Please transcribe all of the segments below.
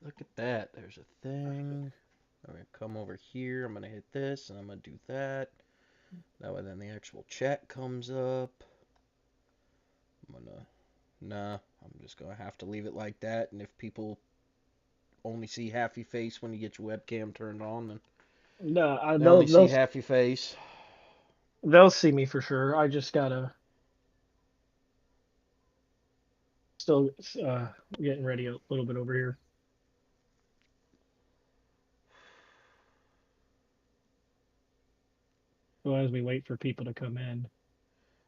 Look at that. There's a thing. I'm going to come over here. I'm going to hit this, and I'm going to do that. That way then the actual chat comes up. I'm going to... Nah, I'm just going to have to leave it like that. And if people only see half your face when you get your webcam turned on, then No, they only see half your face. they'll see me for sure. I just gotta still getting ready a little bit over here. So as we wait for people to come in,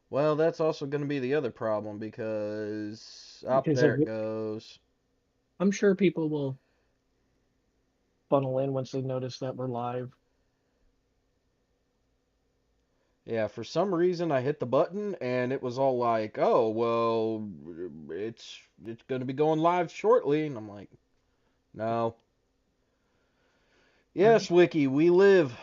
Well, that's also going to be the other problem because up because there it goes. I'm sure people will funnel in once they notice that we're live. Yeah, for some reason I hit the button and it was all like, "Oh, well, it's going to be going live shortly." And I'm like, "No. Yes, Wiki, we live."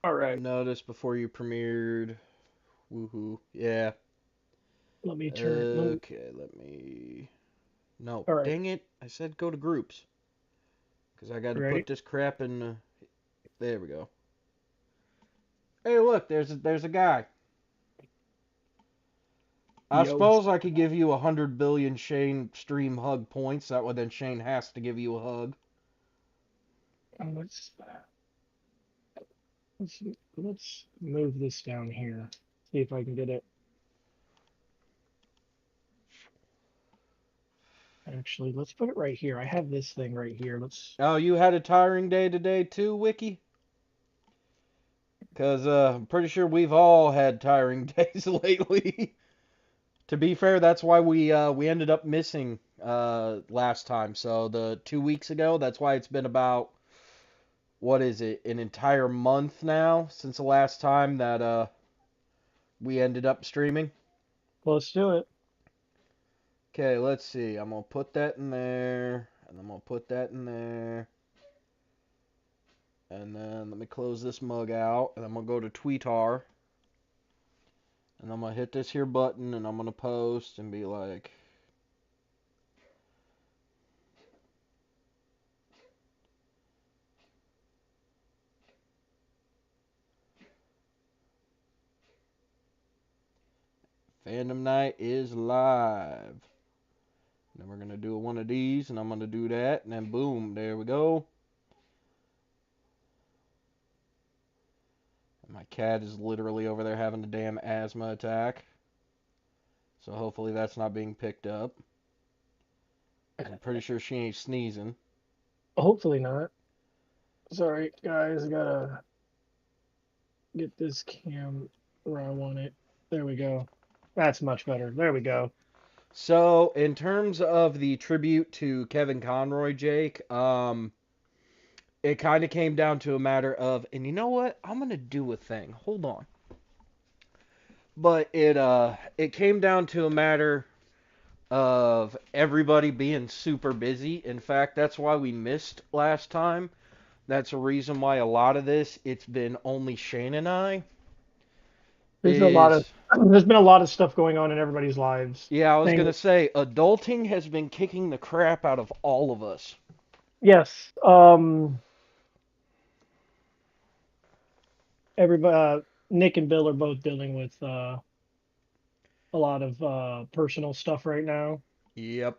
All right, Notice before you premiered. Woohoo. Yeah. let me turn. Okay, let me. No, All right, dang it. I said go to groups because I got to put ready? this crap in. There we go. Hey, look, there's a guy. I Yo, suppose I could give you 100 billion Shane stream hug points. That way, then Shane has to give you a hug. let's let's let's move this down here. See if I can get it. Actually, let's put it right here. I have this thing right here. Let's. Oh, you had a tiring day today too, Wiki? Because I'm pretty sure we've all had tiring days lately. To be fair, that's why we ended up missing last time. So the 2 weeks ago, that's why it's been about what is it, an entire month now since the last time that we ended up streaming. Let's do it. Okay, let's see. I'm gonna put that in there, and I'm gonna put that in there, and then let me close this mug out, and I'm gonna go to Tweetar, and I'm gonna hit this here button, and I'm gonna post and be like, Fandom Night is live. Then we're gonna do one of these, and I'm gonna do that, and then boom, there we go. My cat is literally over there having a damn asthma attack. So hopefully that's not being picked up. I'm pretty sure she ain't sneezing. Hopefully not. Sorry, guys. I gotta get this cam where I want it. There we go. That's much better. There we go. So in terms of the tribute to Kevin Conroy, Jake, it kind of came down to a matter of, and you know what? I'm gonna do a thing. Hold on. But it came down to a matter of everybody being super busy. In fact, that's why we missed last time. That's a reason why a lot of this it's been only Shane and I There's been a lot of is there's been a lot of stuff going on in everybody's lives. yeah, I was Thing gonna say adulting has been kicking the crap out of all of us. yes. Everybody Nick and Bill are both dealing with a lot of personal stuff right now. Yep.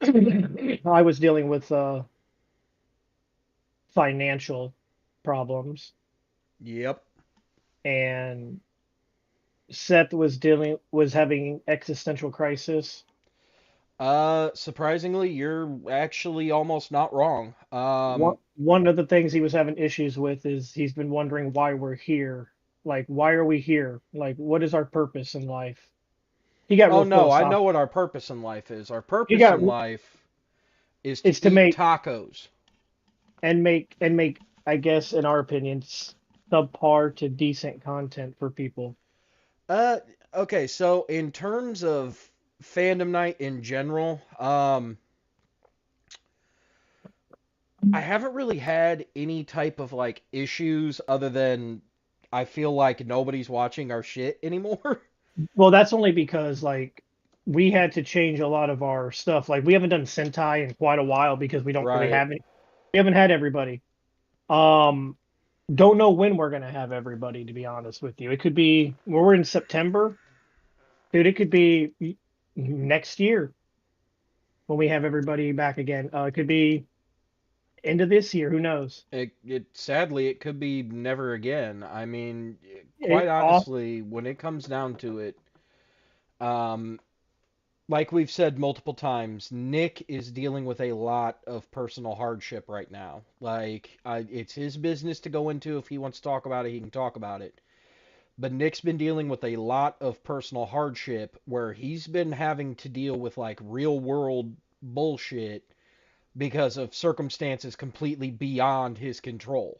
I was dealing with financial problems, Yep. and Seth was having existential crisis. Surprisingly, you're actually almost not wrong. One of the things he was having issues with is he's been wondering why we're here. Like, why are we here? Like, what is our purpose in life? He got Oh real no, I know philosophical. what our purpose in life is. Our He purpose got in life is to it's to eat make tacos. and make, I guess, in our opinions, subpar to decent content for people. Uh, okay, so in terms of fandom night in general, I haven't really had any type of like issues other than I feel like nobody's watching our shit anymore. Well, that's only because like we had to change a lot of our stuff. Like we haven't done Sentai in quite a while because we don't really Right. have any. We haven't had everybody. Um, don't know when we're gonna have everybody, to be honest with you. It could be we're in September, dude. It could be next year when we have everybody back again. It could be end of this year. Who knows? It sadly it could be never again. I mean, quite It off. honestly, when it comes down to it, um, like we've said multiple times, Nick is dealing with a lot of personal hardship right now. It's his business to go into. If he wants to talk about it, he can talk about it. But Nick's been dealing with a lot of personal hardship where he's been having to deal with like real world bullshit because of circumstances completely beyond his control.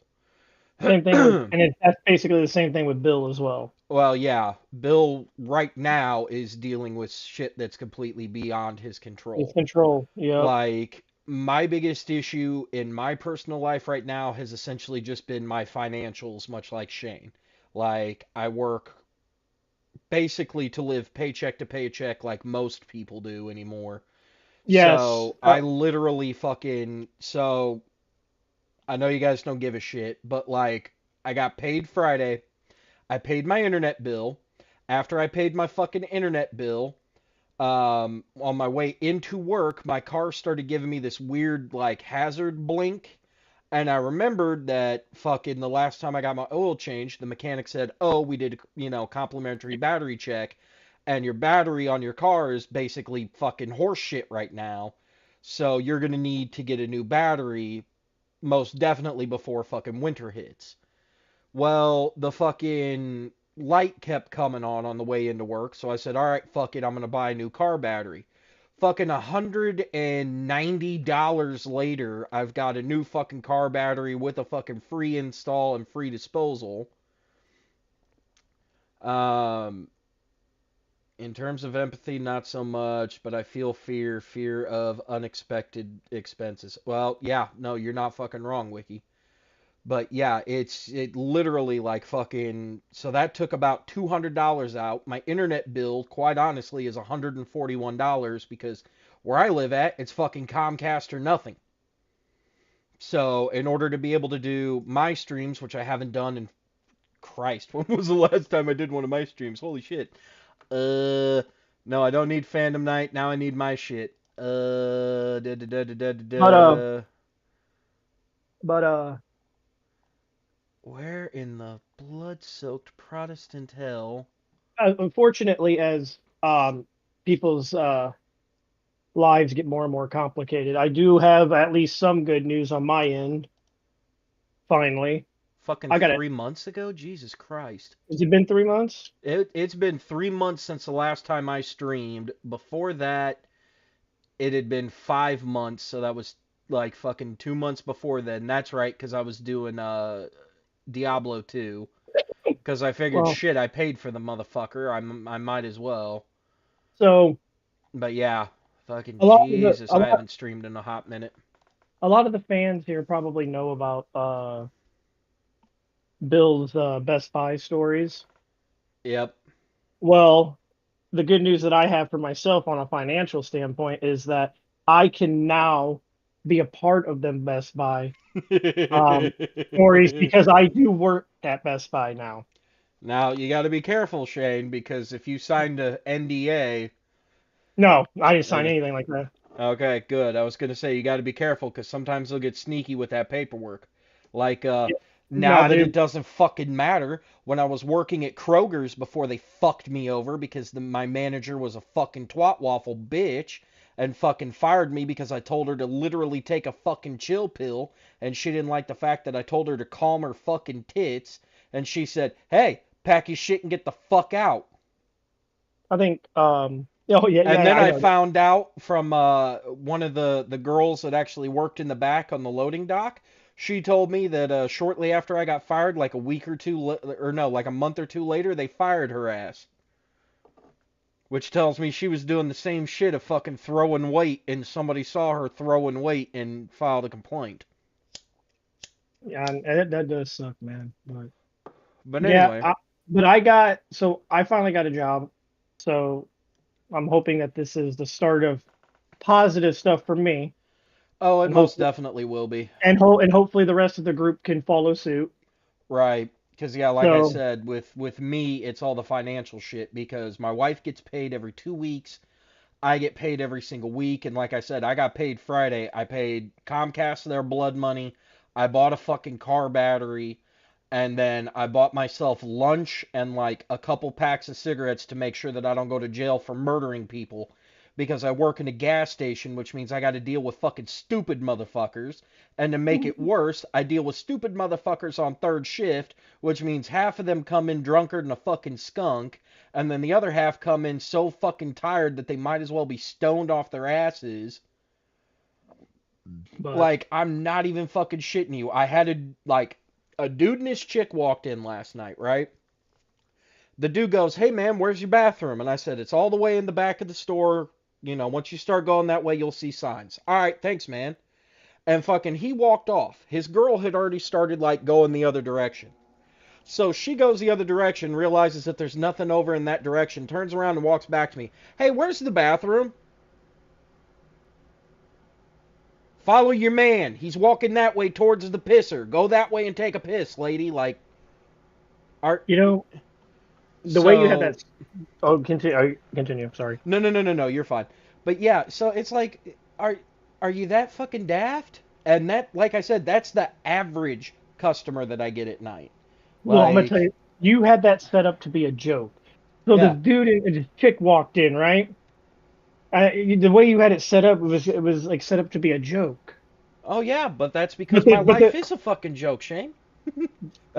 Same thing with, that's basically the same thing with Bill as well. Well, yeah, Bill right now is dealing with shit that's completely beyond his It's control. control. Yep. Like, my biggest issue in my personal life right now has essentially just been my financials, much like Shane. Like, I work basically to live paycheck to paycheck like most people do anymore. Yes. So, I literally fucking. So, I know you guys don't give a shit, but like, I got paid Friday. I paid my internet bill. After I paid my fucking internet bill, on my way into work, my car started giving me this weird like hazard blink, and I remembered that fucking the last time I got my oil changed, the mechanic said, "Oh, we did complimentary battery check, and your battery on your car is basically fucking horse shit right now, so you're gonna need to get a new battery most definitely before fucking winter hits." Well, the fucking light kept coming on the way into work, so I said, all right, fuck it, I'm gonna buy a new car battery. Fucking $190 later, I've got a new fucking car battery with a fucking free install and free disposal. Um, in terms of empathy, not so much, but I feel fear of unexpected expenses. Well, yeah, no, you're not fucking wrong, Wiki. But yeah, it literally like fucking so that took about $200 out. My internet bill, quite honestly, is $141 because where I live at, it's fucking Comcast or nothing. So in order to be able to do my streams, which I haven't done in Christ, when was the last time I did one of my streams? Holy shit. Uh no, I don't need fandom night. Now I need my shit. Da, da, da, da, da, da, But da. but Where in the blood-soaked Protestant hell? unfortunately, as people's lives get more and more complicated, I do have at least some good news on my end. Finally, Fucking I got it. 3 months ago? Jesus Christ. Has it been 3 months? It's been 3 months since the last time I streamed. Before that, it had been 5 months, so that was like fucking 2 months before then. That's right, because I was doing Diablo 2. Because I figured, Well, shit, I paid for the motherfucker. I might as well. so But yeah, fucking a lot of the Jesus, I haven't streamed in a hot minute. a lot of the fans here probably know about Bill's Best Buy stories. Yep. Well, the good news that I have for myself on a financial standpoint is that I can now be a part of them Best Buy stories because I do work at Best Buy now. Now you got to be careful, Shane, because if you signed a NDA, No, I didn't sign okay, anything like that. okay, good. I was gonna say you got to be careful because sometimes they'll get sneaky with that paperwork. Like Yeah. now Nah, that it dude. doesn't fucking matter. When I was working at Kroger's before they fucked me over because my manager was a fucking twat waffle bitch and fucking fired me because I told her to literally take a fucking chill pill and she didn't like the fact that I told her to calm her fucking tits and she said, "Hey, pack your shit and get the fuck out." I think oh yeah, And yeah, then I I know. found out from one of the girls that actually worked in the back on the loading dock. She told me that shortly after I got fired, like a week or two, or no, like a month or two later, they fired her ass. Which tells me she was doing the same shit of fucking throwing weight, and somebody saw her throwing weight and filed a complaint. Yeah, and that does suck, man. But But yeah, anyway, but I got so I finally got a job. So I'm hoping that this is the start of positive stuff for me, Oh, it and most hope definitely will be. and hopefully the rest of the group can follow suit. Right. Because, yeah, like I So said, with me, it's all the financial shit because my wife gets paid every 2 weeks. I get paid every single week. And like I said, I got paid Friday. I paid Comcast their blood money. I bought a fucking car battery. And then I bought myself lunch and like a couple packs of cigarettes to make sure that I don't go to jail for murdering people. Because I work in a gas station, which means I got to deal with fucking stupid motherfuckers. And to make it worse, I deal with stupid motherfuckers on third shift, which means half of them come in drunkard and a fucking skunk, and then the other half come in so fucking tired that they might as well be stoned off their asses. but Like, I'm not even fucking shitting you. I had a dude and his chick walked in last night, right? The dude goes, "Hey man, where's your bathroom?" And I said, "It's all the way in the back of the store. You know, once you start going that way, you'll see signs." "All right, thanks, man." And fucking he walked off. His girl had already started like going the other direction. So she goes the other direction, realizes that there's nothing over in that direction, turns around and walks back to me. "Hey, where's the bathroom?" "Follow your man. He's walking that way towards the pisser. Go that way and take a piss, lady." Like, are you know the way you had so that. Oh, continue. Continue. Sorry. no, no, no, no, no. You're fine. But yeah, so it's like, are you that fucking daft? And that, like I said, that's the average customer that I get at night. Well, I'm gonna tell Like, you, you had that set up to be a joke. So this yeah. dude and this chick walked in, right? The way you had it set up it was like set up to be a joke. Oh yeah, but that's because But my but life is a fucking joke, Shane.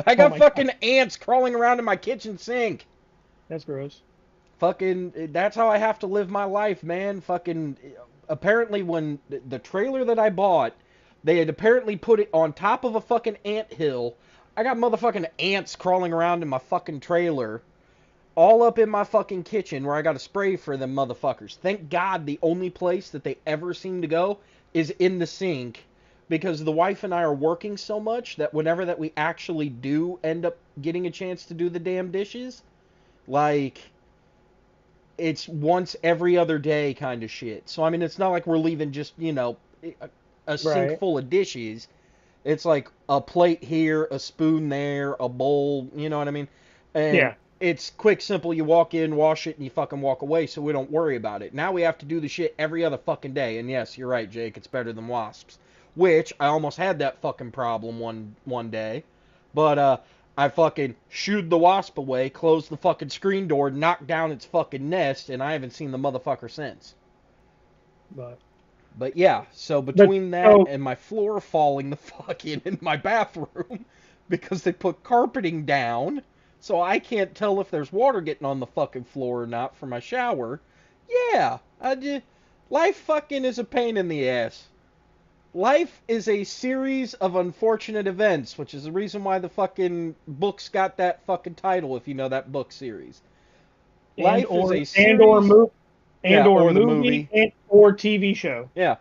I oh got my god, fucking ants crawling around in my kitchen sink. that's gross. Fucking, that's how I have to live my life, man. Fucking, apparently when the trailer that I bought, they had apparently put it on top of a fucking ant hill. I got motherfucking ants crawling around in my fucking trailer, all up in my fucking kitchen where I got to spray for them motherfuckers. Thank God the only place that they ever seem to go is in the sink because the wife and I are working so much that whenever that we actually do end up getting a chance to do the damn dishes, like it's once every other day kind of shit. So I mean, it's not like we're leaving just, a sink Right. full of dishes. It's like a plate here, a spoon there, a bowl, you know what I mean? And Yeah. it's quick, simple. You walk in, wash it, and you fucking walk away, so we don't worry about it. Now we have to do the shit every other fucking day. And yes, you're right, Jake. It's better than wasps. Which I almost had that fucking problem one day, but I fucking shooed the wasp away, closed the fucking screen door, knocked down its fucking nest, and I haven't seen the motherfucker since. But But yeah, so but between that so and my floor falling the fuck in my bathroom because they put carpeting down, so I can't tell if there's water getting on the fucking floor or not for my shower. Yeah, life fucking is a pain in the ass. Life is a series of unfortunate events, which is the reason why the fucking book's got that fucking title if you know that book series. and Life is or a and or series, move and yeah, or or the movie movie. and or TV show. Yeah.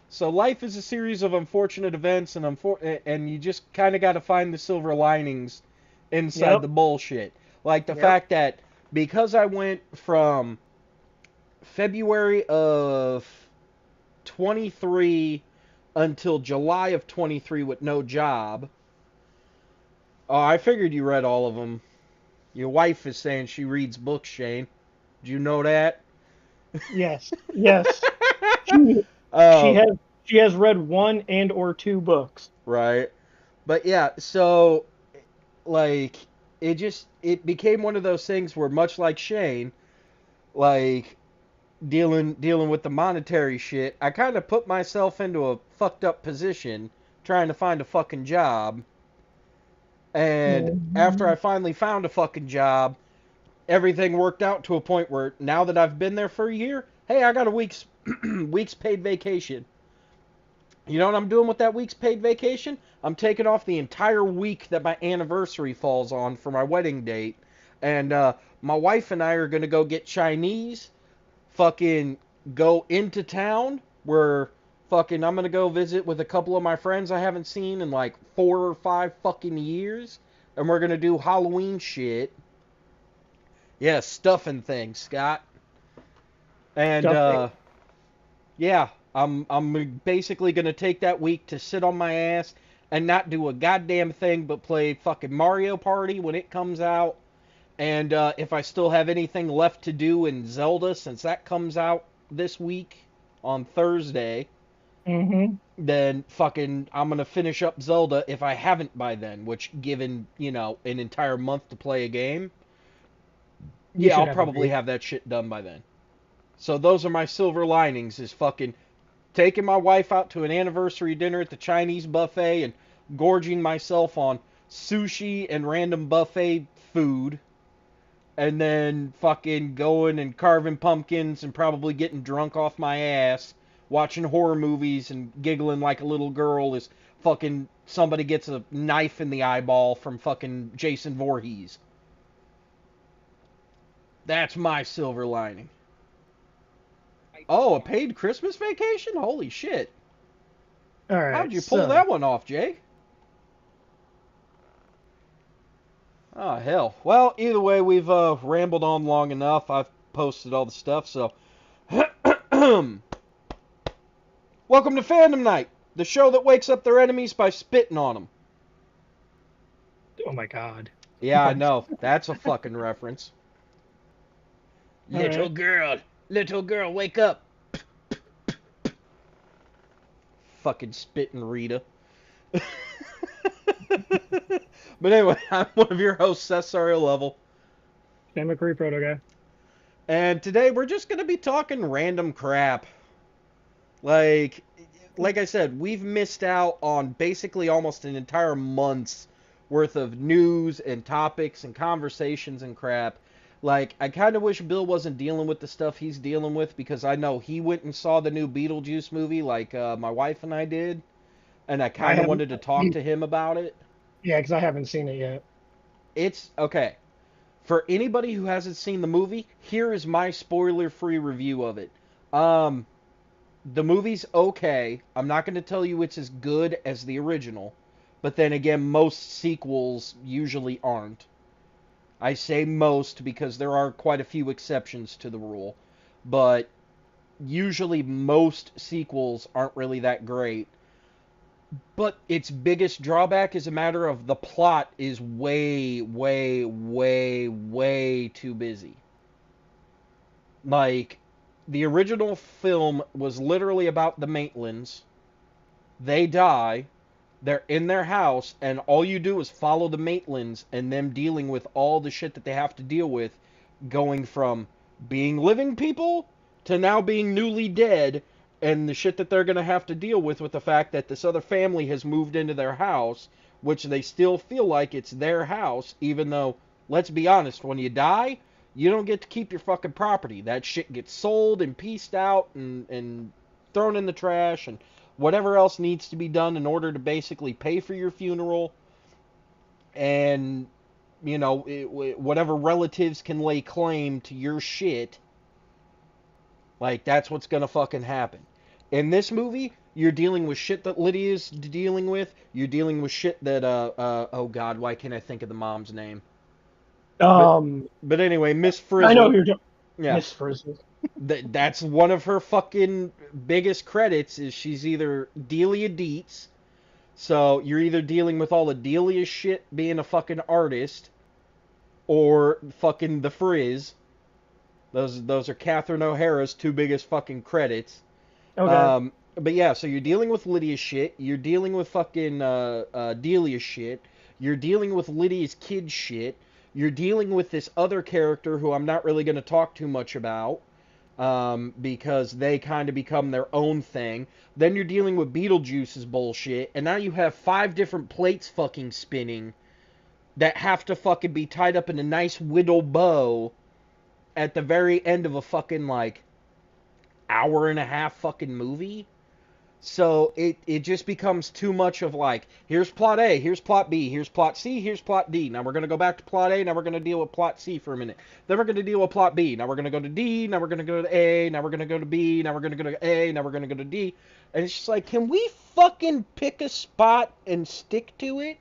So life is a series of unfortunate events, and you just kind of got to find the silver linings inside Yep. the bullshit. Like the Yep. fact that because I went from February of 23 until July of 23 with no job. Oh, I figured you read all of them. Your wife is saying she reads books, Shane. Do you know that? Yes. Yes. She she Oh, has she has read one and or two books. right. But yeah, so like it became one of those things where much like Shane, like dealing with the monetary shit, I kind of put myself into a fucked up position trying to find a fucking job. And after I Mhm. finally found a fucking job, everything worked out to a point where now that I've been there for a year, hey, I got a week's week's paid vacation. You know what I'm doing with that week's paid vacation? I'm taking off the entire week that my anniversary falls on for my wedding date. And my wife and I are going to go get Chinese, fucking go into town where fucking I'm going to go visit with a couple of my friends I haven't seen in like 4 or 5 fucking years. And we're going to do Halloween shit. Yeah, stuffing things, Scott. And Stuffing. yeah, I'm basically gonna take that week to sit on my ass and not do a goddamn thing but play fucking Mario Party when it comes out. And if I still have anything left to do in Zelda, since that comes out this week on Thursday, Mm-hmm. then fucking I'm gonna finish up Zelda if I haven't by then. Which, given an entire month to play a game, You yeah, I'll should have a probably week. have that shit done by then. So those are my silver linings: is fucking taking my wife out to an anniversary dinner at the Chinese buffet and gorging myself on sushi and random buffet food, and then fucking going and carving pumpkins and probably getting drunk off my ass, watching horror movies and giggling like a little girl as fucking somebody gets a knife in the eyeball from fucking Jason Voorhees. That's my silver lining. Oh, a paid Christmas vacation? Holy shit. All How'd right, you pull so that one off, Jake? Oh, hell. Well, either way, we've rambled on long enough. I've posted all the stuff, so. Welcome to Fandom Night, the show that wakes up their enemies by spitting on them. oh my God. Yeah, I What? know. That's a fucking reference. All right. Little girl, wake up. Fucking spitting Rita. But anyway, I'm one of your hosts, Seth Sorry Level. Sam McCree proto guy. And today we're just going to be talking random crap. Like, like I said, we've missed out on basically almost an entire month's worth of news and topics and conversations and crap. Like, I kind of wish Bill wasn't dealing with the stuff he's dealing with, because I know he went and saw the new Beetlejuice movie like my wife and I did, and I I kind of haven't. wanted to talk to him about it. Yeah, because I haven't seen it yet. It's okay. For anybody who hasn't seen the movie, here is my spoiler-free review of it. Um, the movie's okay. I'm not going to tell you it's as good as the original, but then again, most sequels usually aren't. I say most because there are quite a few exceptions to the rule, but usually most sequels aren't really that great. But its biggest drawback is a matter of the plot is way, way, way, way too busy. Like, the original film was literally about the Maitlands. They die, they're in their house, and all you do is follow the Maitlands and them dealing with all the shit that they have to deal with, going from being living people to now being newly dead, and the shit that they're going to have to deal with the fact that this other family has moved into their house, which they still feel like it's their house, even though, let's be honest, when you die, you don't get to keep your fucking property. That shit gets sold and pieced out and thrown in the trash, and whatever else needs to be done in order to basically pay for your funeral, and whatever relatives can lay claim to your shit, like, that's what's gonna fucking happen. In this movie, you're dealing with shit that Lydia's dealing with. You're dealing with shit that oh god, why can't I think of the mom's name? But Um, but anyway, Miss I know who Frizzle. you're talking. Yeah, Miss Frizzle. that's one of her fucking biggest credits, is she's either Delia Deets. So you're either dealing with all of Delia's shit being a fucking artist, or fucking the Frizz. Those are Catherine O'Hara's two biggest fucking credits. Okay. But yeah, so you're dealing with Lydia's shit. You're dealing with fucking Delia's shit. You're dealing with Lydia's kid shit. You're dealing with this other character who I'm not really going to talk too much about, because they kind of become their own thing. Then you're dealing with Beetlejuice's bullshit, and now you have 5 different plates fucking spinning that have to fucking be tied up in a nice whittle bow at the very end of a fucking, like, hour and a half fucking movie. So it just becomes too much of, like, here's plot A, here's plot B, here's plot C, here's plot D. Now we're going to go back to plot A, now we're going to deal with plot C for a minute. Then we're going to deal with plot B. Now we're going to go to D, now we're going to go to A, now we're going to go to B, now we're going to go to A, now we're going to go to D. And it's just like, can we fucking pick a spot and stick to it?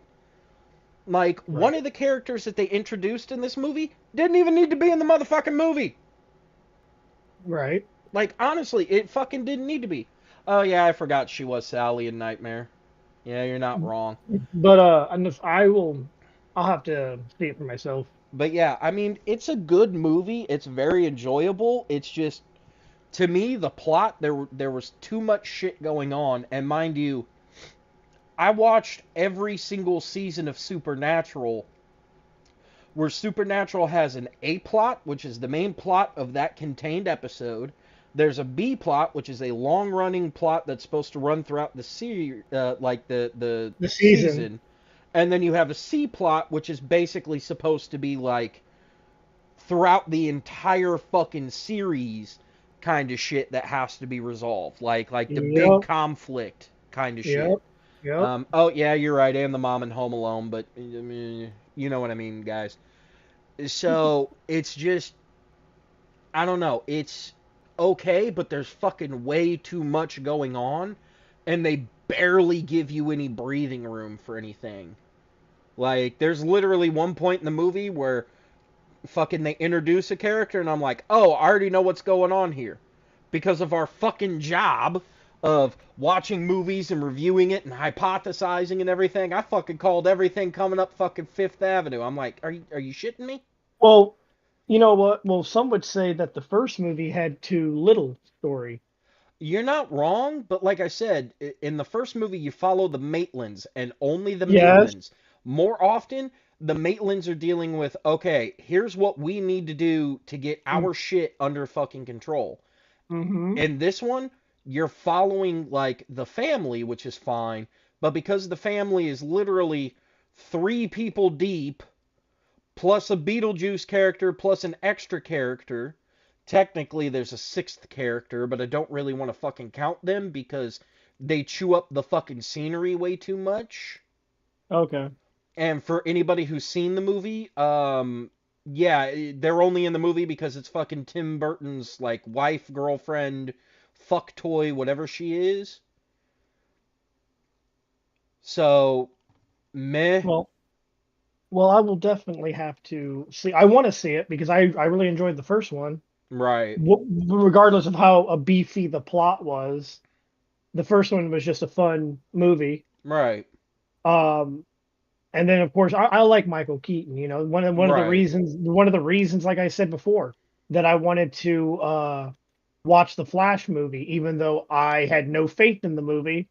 Like, one Right. of the characters that they introduced in this movie didn't even need to be in the motherfucking movie. Right. Like, honestly, it fucking didn't need to be. Oh, yeah, I forgot she was Sally in Nightmare. Yeah, you're not wrong. But I'll have to see it for myself. But yeah, I mean, it's a good movie. It's very enjoyable. It's just, to me, the plot, there was too much shit going on. And mind you, I watched every single season of Supernatural, where Supernatural has an A plot, which is the main plot of that contained episode. There's a B plot, which is a long-running plot that's supposed to run throughout the like the The season. season, and then you have a C plot, which is basically supposed to be like throughout the entire fucking series kind of shit that has to be resolved, like the big Yep. conflict kind of shit. Yep. Yep. Oh yeah, you're right. And the mom in Home Alone, but you know what I mean, guys. So it's just, I don't know. It's okay, but there's fucking way too much going on, and they barely give you any breathing room for anything. Like, there's literally one point in the movie where fucking they introduce a character, and I'm like, oh, I already know what's going on here. Because of our fucking job of watching movies and reviewing it and hypothesizing and everything, I fucking called everything coming up fucking Fifth Avenue. I'm like, are you shitting me? Well, you know what? Well, some would say that the first movie had too little story. You're not wrong, but like I said, in the first movie, you follow the Maitlands and only the Yes. Maitlands. More often, the Maitlands are dealing with, okay, here's what we need to do to get our shit under fucking control. Mm-hmm. In this one, you're following like the family, which is fine, but because the family is literally three people deep, plus a Beetlejuice character, plus an extra character. Technically, there's a sixth character, but I don't really want to fucking count them because they chew up the fucking scenery way too much. Okay. And for anybody who's seen the movie, yeah, they're only in the movie because it's fucking Tim Burton's like wife, girlfriend, fuck toy, whatever she is. So, meh, Well, well, I will definitely have to see. I want to see it because I really enjoyed the first one. right, Regardless of how a beefy the plot was, the first one was just a fun movie. right, Um, and then of course I like Michael Keaton. You know, right. one of the reasons, like I said before, that I wanted to watch the Flash movie, even though I had no faith in the movie,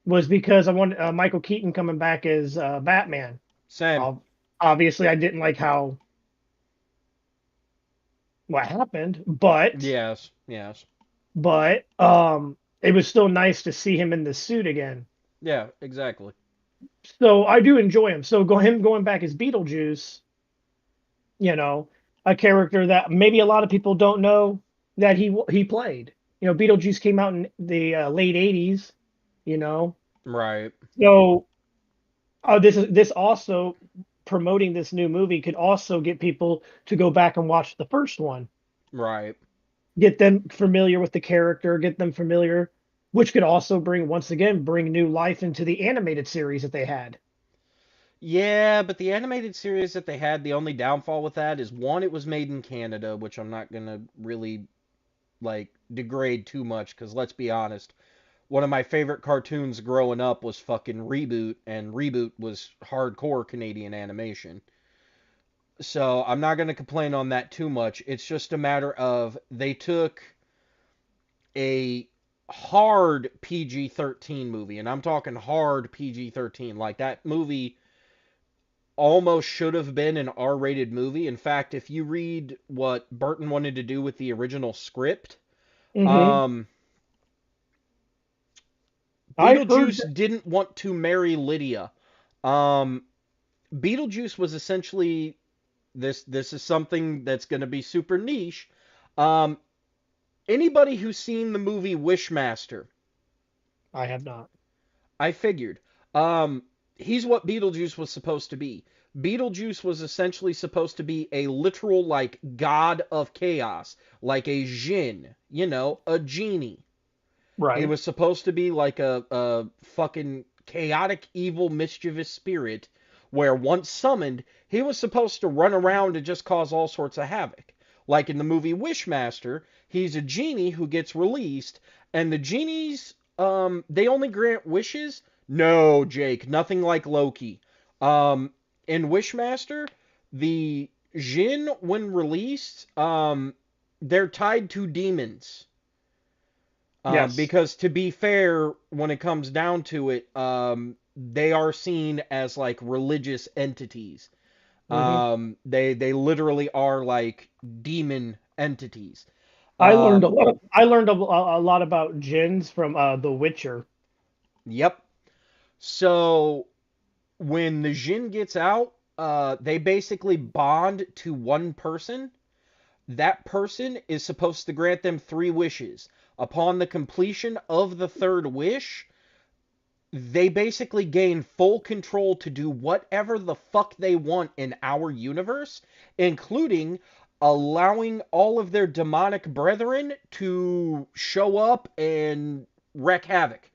was because I wanted Michael Keaton coming back as Batman. Same. Uh, Obviously, I didn't like how what happened, Yes, yes. it was still nice to see him in the suit again. Yeah, exactly. So I do enjoy him. So him going back as Beetlejuice, you know, a character that maybe a lot of people don't know that he played. You know, Beetlejuice came out in the late '80s. You know, Right, so this also promoting this new movie could also get people to go back and watch the first one, right. get them familiar with the character, get them familiar, which could also bring new life into the animated series that they had. Yeah, but the animated series that they had, the only downfall with that is one, it was made in Canada, which I'm not gonna really like degrade too much, because let's be honest, one of my favorite cartoons growing up was fucking Reboot, and Reboot was hardcore Canadian animation. So I'm not gonna complain on that too much. It's just a matter of they took a hard PG-13 movie, and I'm talking hard PG-13. Like that movie almost should have been an R-rated movie. In fact, if you read what Burton wanted to do with the original script, Hmm. um, I've heard Beetlejuice didn't want to marry Lydia. Um, Beetlejuice was essentially this is something that's going to be super niche. Um, Anybody who's seen the movie Wishmaster, I have not. I figured. Um, he's what Beetlejuice was supposed to be. Beetlejuice was essentially supposed to be a literal, like, god of chaos, like a djinn, a genie. He Right. was supposed to be like a fucking chaotic, evil, mischievous spirit where once summoned, he was supposed to run around and just cause all sorts of havoc. Like in the movie Wishmaster, he's a genie who gets released, and the genies, they only grant wishes. No, Jake, nothing like Loki. Um, in Wishmaster, the Jinn, when released, they're tied to demons. Yes. Because to be fair, when it comes down to it, they are seen as like religious entities. Hmm. They literally are like demon entities. I learned a Um, lot. I learned a lot about jinns from The Witcher. yep. So when the Jin gets out, they basically bond to one person. That person is supposed to grant them three wishes. Upon the completion of the third wish, they basically gain full control to do whatever the fuck they want in our universe, including allowing all of their demonic brethren to show up and wreak havoc.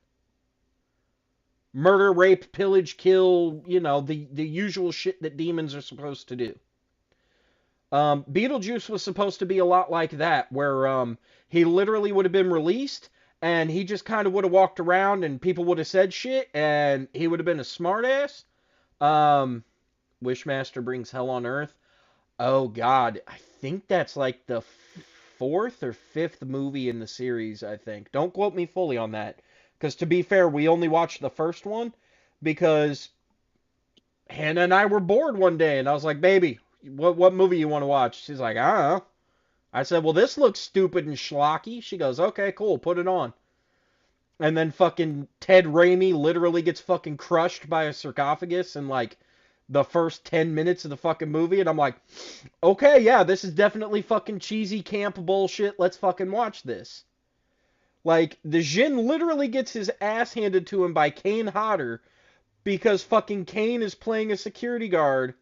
Murder, rape, pillage, kill, the usual shit that demons are supposed to do. Beetlejuice was supposed to be a lot like that, where he literally would have been released, and he just kind of would have walked around, and people would have said shit, and he would have been a smartass. Um, Wishmaster brings hell on earth. Oh God, I think that's like the fourth or fifth movie in the series. I think. Don't quote me fully on that, because to be fair, we only watched the first one because Hannah and I were bored one day, and I was like, "Baby, what movie you want to watch?" She's like, "I don't know." I said, "Well, this looks stupid and schlocky." She goes, "Okay, cool, put it on." And then fucking Ted Raimi literally gets fucking crushed by a sarcophagus in like the first 10 minutes of the fucking movie, and I'm like, "Okay, yeah, this is definitely fucking cheesy camp bullshit. Let's fucking watch this." Like the Jin literally gets his ass handed to him by Kane Hodder because fucking Kane is playing a security guard.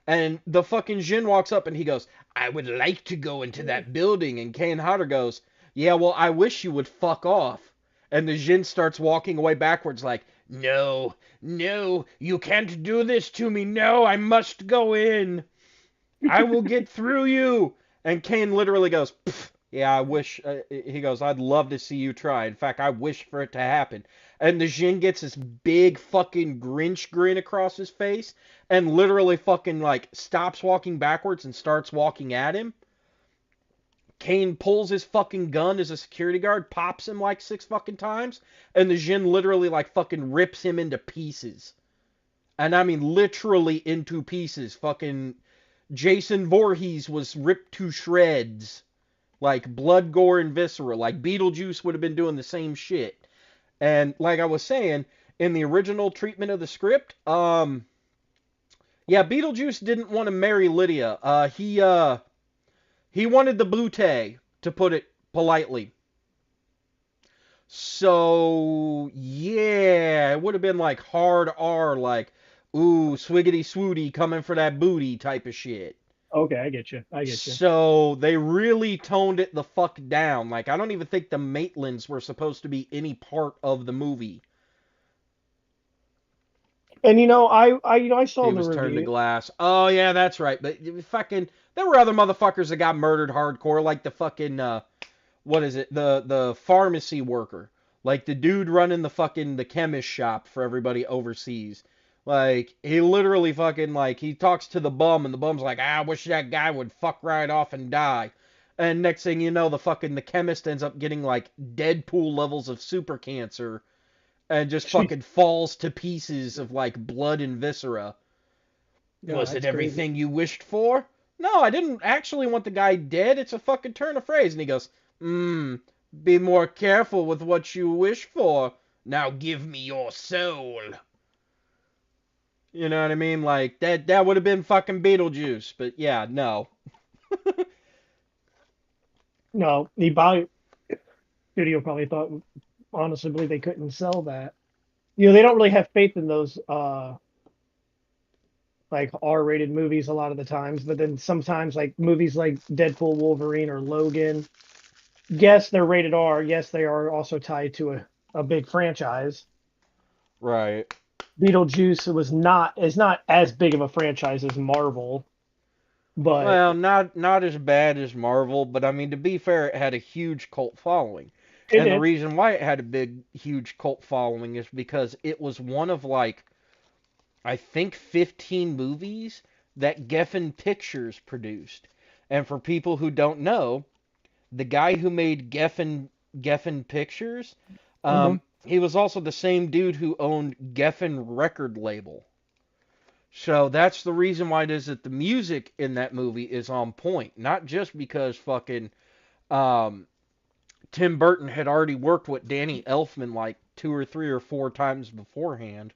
And the fucking Jin walks up and he goes, "I would like to go into that building." And Kane Hodder goes, "Yeah, well, I wish you would fuck off." And the Jin starts walking away backwards like, "No, no, you can't do this to me. No, I must go in. I will get through you." And Kane literally goes, "Pfft, yeah, I wish," he goes, "I'd love to see you try. In fact, I wish for it to happen." And the Jin gets this big fucking Grinch grin across his face and literally fucking like stops walking backwards and starts walking at him. Kane pulls his fucking gun as a security guard, pops him like six fucking times, and the Jin literally like fucking rips him into pieces. And I mean literally into pieces. Fucking Jason Voorhees was ripped to shreds. Like blood, gore, and viscera. Like Beetlejuice would have been doing the same shit. And like I was saying, in the original treatment of the script, yeah, Beetlejuice didn't want to marry Lydia. He wanted the bootay, to put it politely. So yeah, it would have been like hard R, like ooh, swiggity swooty coming for that booty type of shit. Okay, I get you. I get you. So they really toned it the fuck down. Like I don't even think the Maitlands were supposed to be any part of the movie. And I saw He the was turned to review. glass. Oh yeah, that's right. But fucking, there were other motherfuckers that got murdered hardcore, like the fucking what is it? The pharmacy worker, like the dude running the chemist shop for everybody overseas. Like he literally fucking like he talks to the bum and the bum's like, "Ah, I wish that guy would fuck right off and die." And next thing you know, the chemist ends up getting like Deadpool levels of super cancer and just Jeez. fucking falls to pieces of like blood and viscera. No, Was it that's crazy. everything you wished for? No, I didn't actually want the guy dead. It's a fucking turn of phrase. And he goes, be more careful with what you wish for. Now give me your soul. You know what I mean? Like that would have been fucking Beetlejuice. But yeah, no. No, the buy studio probably thought, honestly, believe they couldn't sell that. They don't really have faith in those like R-rated movies a lot of the times, but then sometimes like movies like Deadpool, Wolverine, or Logan, yes, they're rated R. Yes, they are also tied to a big franchise. Right. Beetlejuice was not is not as big of a franchise as Marvel, but Well, not as bad as Marvel, but I mean to be fair, it had a huge cult following. it And the did. reason why it had a big huge cult following is because it was one of like I think 15 movies that Geffen Pictures produced. And for people who don't know, the guy who made Geffen Pictures, Hmm. he was also the same dude who owned Geffen record label. So that's the reason why it is that the music in that movie is on point, not just because fucking um, Tim Burton had already worked with Danny Elfman like 2 or 3 or 4 times beforehand,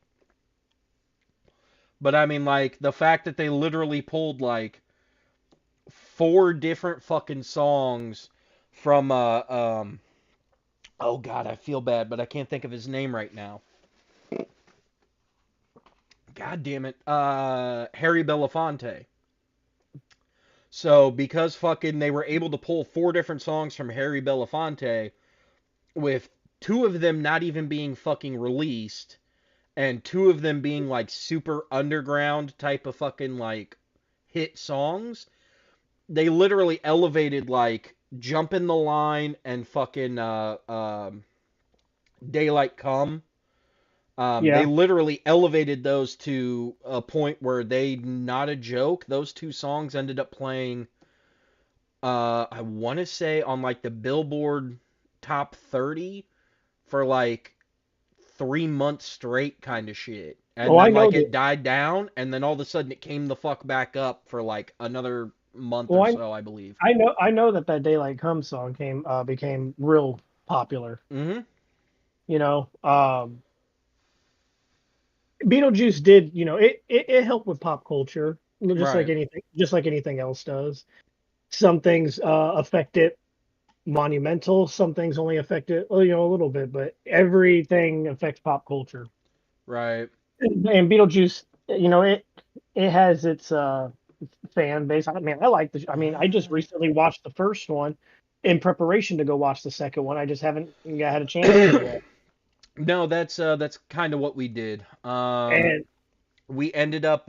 but I mean like the fact that they literally pulled like 4 different fucking songs from oh god, I feel bad, but I can't think of his name right now. God damn it. Harry Belafonte. So because fucking they were able to pull 4 different songs from Harry Belafonte with 2 of them not even being fucking released and 2 of them being like super underground type of fucking like hit songs, they literally elevated like Jump in the Line and fucking Daylight Come. They Yeah. literally elevated those to a point where they, not a joke, those 2 songs ended up playing, I want to say on like the Billboard top 30 for like 3 months straight kind of shit. And Oh, I then know like that. it died down and then all of a sudden it came the fuck back up for like another month Well, or I so, I believe. I know that that Daylight Comes song came became real popular. Mhm. You know, Beetlejuice did. You know, it helped with pop culture, Right. just like anything else does. Some things affect it monumental. Some things only affect it, well, you know, a little bit, but everything affects pop culture. Right. And Beetlejuice, you know, it has its fan base. I mean, I like the. I mean, I just recently watched the first one in preparation to go watch the second one. I just haven't had a chance to yet. No, that's kind of what we did. And We ended up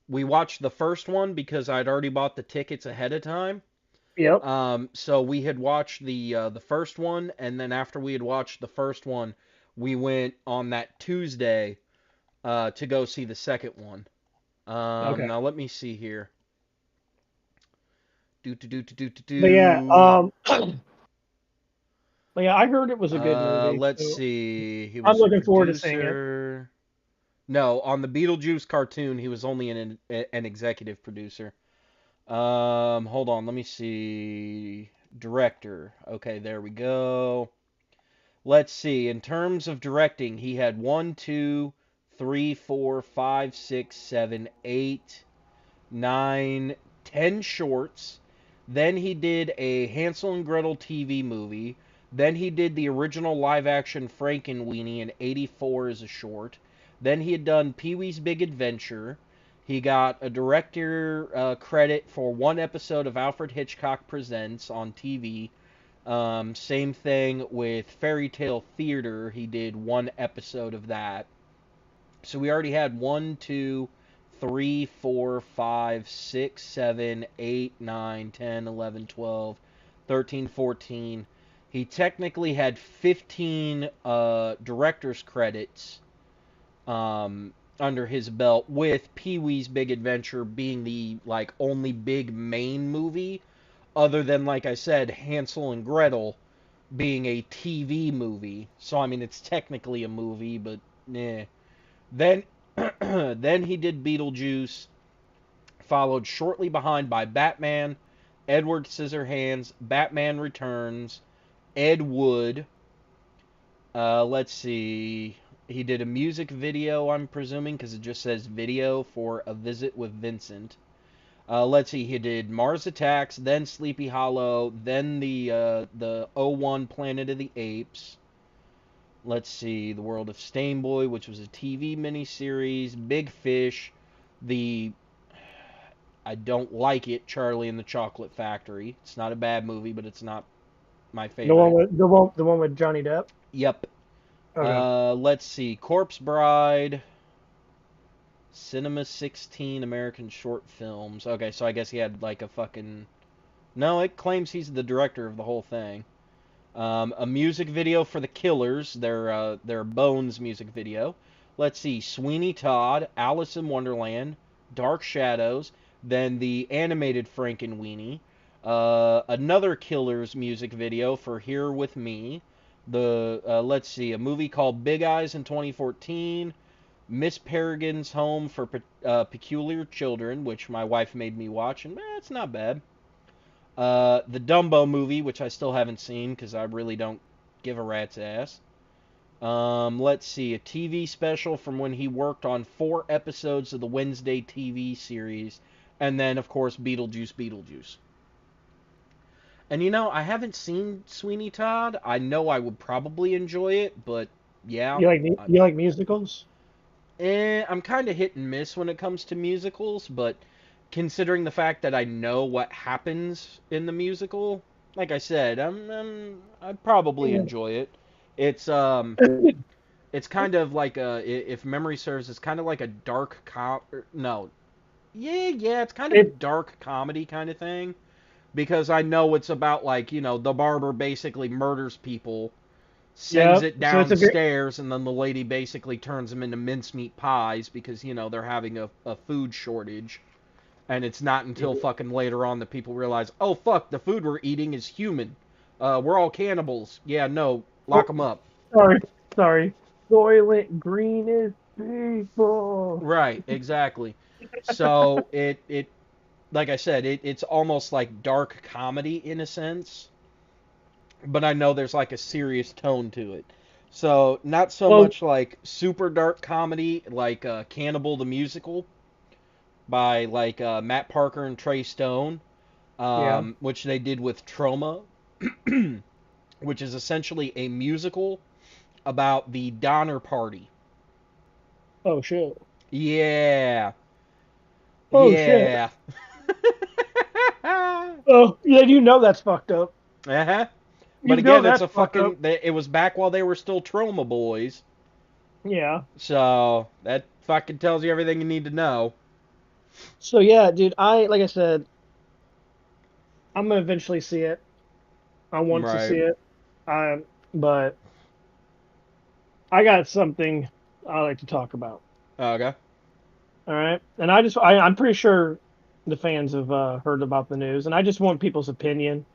we watched the first one because I'd already bought the tickets ahead of time. yep, So we had watched the first one, and then after we had watched the first one, we went on that Tuesday to go see the second one. okay, Now let me see here. Do do do do do do but yeah, do. but yeah, I heard it was a good movie, Let's so see. He I'm was a looking forward to seeing it. producer. No, on the Beetlejuice cartoon, he was only an executive producer. Hold on, let me see. Director. Okay, there we go. Let's see. In terms of directing, he had one, two, three, four, five, six, seven, 8, 9, 10 shorts. Then he did a Hansel and Gretel TV movie. Then he did the original live action Frankenweenie in '84 as a short. Then he had done Pee Wee's Big Adventure. He got a director credit for one episode of Alfred Hitchcock Presents on TV. Same thing with Fairy Tale Theater. He did one episode of that. So we already had 1, 2, 3, 4, 5, 6, 7, 8, 9, 10, 11, 12, 13, 14. He technically had 15 director's credits under his belt, with Pee Wee's Big Adventure being the like only big main movie, other than like I said, Hansel and Gretel being a TV movie. So I mean, it's technically a movie, but eh. Then then he did Beetlejuice, followed shortly behind by Batman, Edward Scissorhands, Batman Returns, Ed Wood. Let's see. He did a music video, I'm presuming, because it just says video for A Visit with Vincent. Let's see. He did Mars Attacks, then Sleepy Hollow, then the '01 Planet of the Apes. Let's see. The World of Stameboy, which was a TV miniseries. Big Fish, the I don't like it, Charlie and the Chocolate Factory. It's not a bad movie, but it's not my The one favorite. with the one with Johnny Depp. Yep. Okay. Let's see. Corpse Bride, Cinema 16, American Short Films. Okay, so I guess he had like a fucking. No, it claims he's the director of the whole thing. A music video for The Killers, their Bones music video. Let's see, Sweeney Todd, Alice in Wonderland, Dark Shadows, then the animated Frankenweenie, another Killers music video for Here with Me. The let's see, a movie called Big Eyes in 2014. Miss Peregrine's Home for Peculiar Children, which my wife made me watch, and it's not bad. The Dumbo movie, which I still haven't seen because I really don't give a rat's ass. Let's see, a TV special from when he worked on 4 episodes of the Wednesday TV series, and then of course Beetlejuice. And I haven't seen Sweeney Todd. I know I would probably enjoy it, but yeah, You like musicals? I'm kind of hit and miss when it comes to musicals, but considering the fact that I know what happens in the musical, like I said, I'd probably Yeah. enjoy it. It's it's kind of like if memory serves, it's kind of like a dark no, yeah, it's kind of a It dark comedy kind of thing because I know it's about like the barber basically murders people, sends yeah. it So it's a great. downstairs, and then the lady basically turns them into mincemeat pies because they're having a food shortage. And it's not until fucking later on that people realize, oh fuck, the food we're eating is human. We're all cannibals. Yeah, no, lock Oh, them up. sorry, sorry. Soylent Green is people. Right, exactly. So it like I said, it's almost like dark comedy in a sense, but I know there's like a serious tone to it. So not so Well, much like super dark comedy like Cannibal the Musical by like Matt Parker and Trey Stone, yeah. which they did with Trauma, which is essentially a musical about the Donner Party. Oh shit. Yeah, Oh shit. yeah. Oh yeah, you know that's fucked up. Uh-huh. But You know again, it's that's a fucked up. fucking. It was back while they were still Trauma boys, Yeah. so that fucking tells you everything you need to know. So yeah, dude, I like I said, I'm gonna eventually see it. I want to Right. see it. But I got something I like to talk about. Okay. All right. And I'm pretty sure the fans have heard about the news, and I just want people's opinion.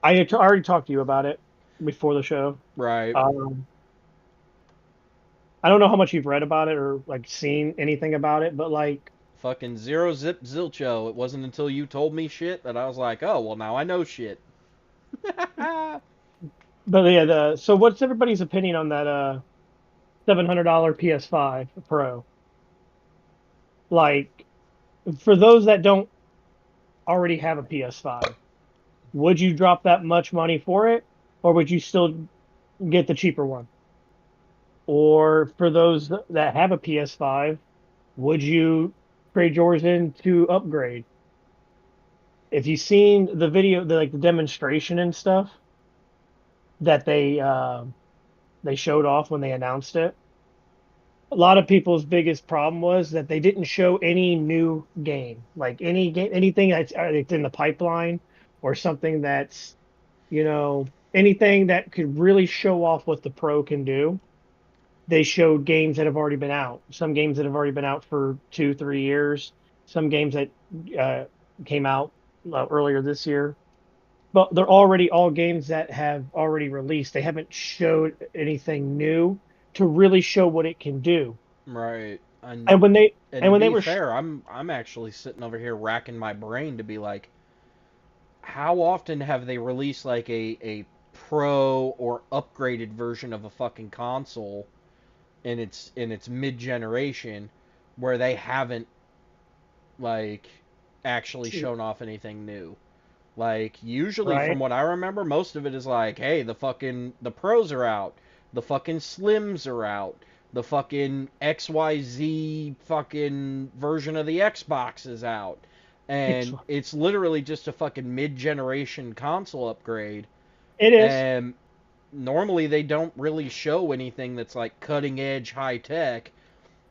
Already talked to you about it before the show. Right. Um, I don't know how much you've read about it or like seen anything about it, but like, Fucking zero zip zilcho. It wasn't until you told me shit that I was like, oh well, now I know shit. but yeah, so what's everybody's opinion on that $700 PS5 Pro? Like, for those that don't already have a PS5, would you drop that much money for it, or would you still get the cheaper one? Or for those that have a PS5, would you trade yours in to upgrade? If you've seen the video, the demonstration and stuff that they showed off when they announced it, a lot of people's biggest problem was that they didn't show any new game, like any game, anything that's in the pipeline, or something that's anything that could really show off what the Pro can do. They showed games that have already been out. Some games that have already been out for 2, 3 years. Some games that uh, came out earlier this year. But they're already all games that have already released. They haven't showed anything new to really show what it can do. Right. And And when they and and to when they be were fair, I'm actually sitting over here racking my brain to be like, how often have they released like a pro or upgraded version of a fucking console in its mid generation where they haven't like actually shown off anything new? Like usually from right, what I remember, most of it is like, hey, the pros are out, the fucking slims are out, the fucking XYZ fucking version of the Xbox is out. it's And it's literally just a fucking mid-generation console upgrade. it is. And normally they don't really show anything that's like cutting edge high tech.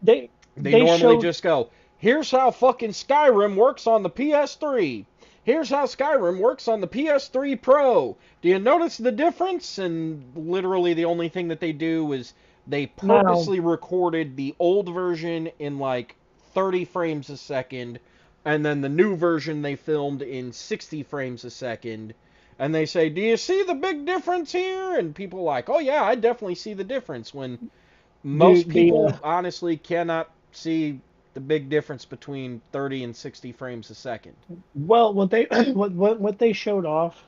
They They they normally showed just go, here's how fucking Skyrim works on the PS3. Here's how Skyrim works on the PS3 Pro. Do you notice the difference? And literally the only thing that they do is they now purposely recorded the old version in like 30 frames a second, and then the new version they filmed in 60 frames a second. And they say, do you see the big difference here? And people are like, oh yeah, I definitely see the difference, when most the people honestly cannot see the big difference between 30 and 60 frames a second. well what they what they showed off.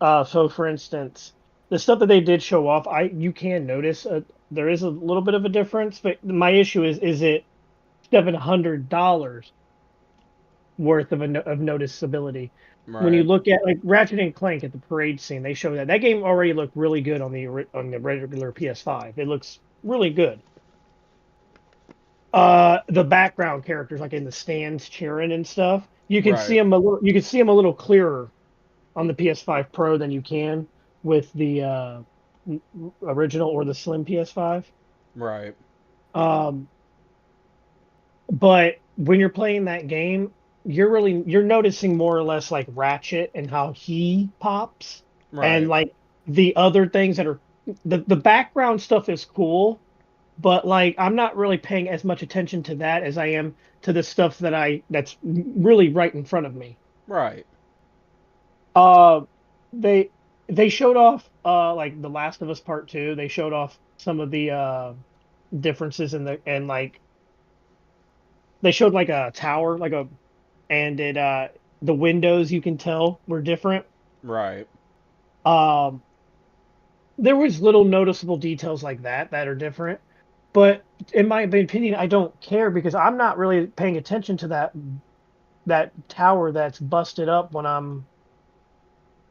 So for instance, the stuff that they did show off, I you can notice there is a little bit of a difference, but my issue is it $700 worth of of noticeability. When you Right. look at like Ratchet and Clank at the parade scene, they show that that game already looked really good on the regular PS5. It looks really good. The background characters like in the stands cheering and stuff, Right. you can see them a little clearer on the PS5 Pro than you can with the original or the slim PS5. Right. Um, but when you're playing that game, you're noticing more or less like Ratchet and how he pops, and Right. like the other things that are the background stuff is cool, but like I'm not really paying as much attention to that as I am to the stuff that's really right in front of me. Right. Uh, they they showed off like The Last of Us Part Two. They showed off some of the differences in the and like they showed like a tower like a and it the windows you can tell were different. Right. Um, there was little noticeable details like that are different. But in my opinion, I don't care because I'm not really paying attention to that tower that's busted up when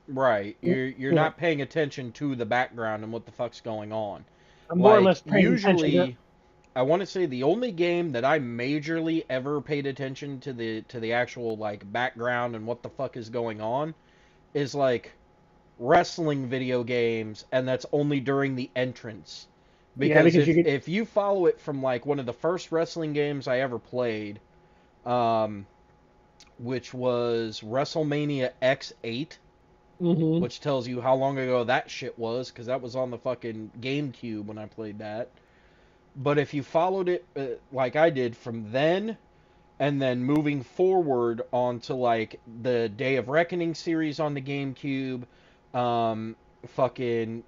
Right. you You're know not paying attention to the background and what the fuck's going on. I'm more or Like less paying attention to usually I want to say the only game that I majorly ever paid attention to the actual like background and what the fuck is going on is like wrestling video games, and that's only during the entrance. yeah Because because you could if you follow it from like one of the first wrestling games I ever played, um, which was WrestleMania X8, hmm which tells you how long ago that shit was, because that was on the fucking GameCube when I played that. But if you followed it like I did from then, and then moving forward onto like the Day of Reckoning series on the GameCube, fucking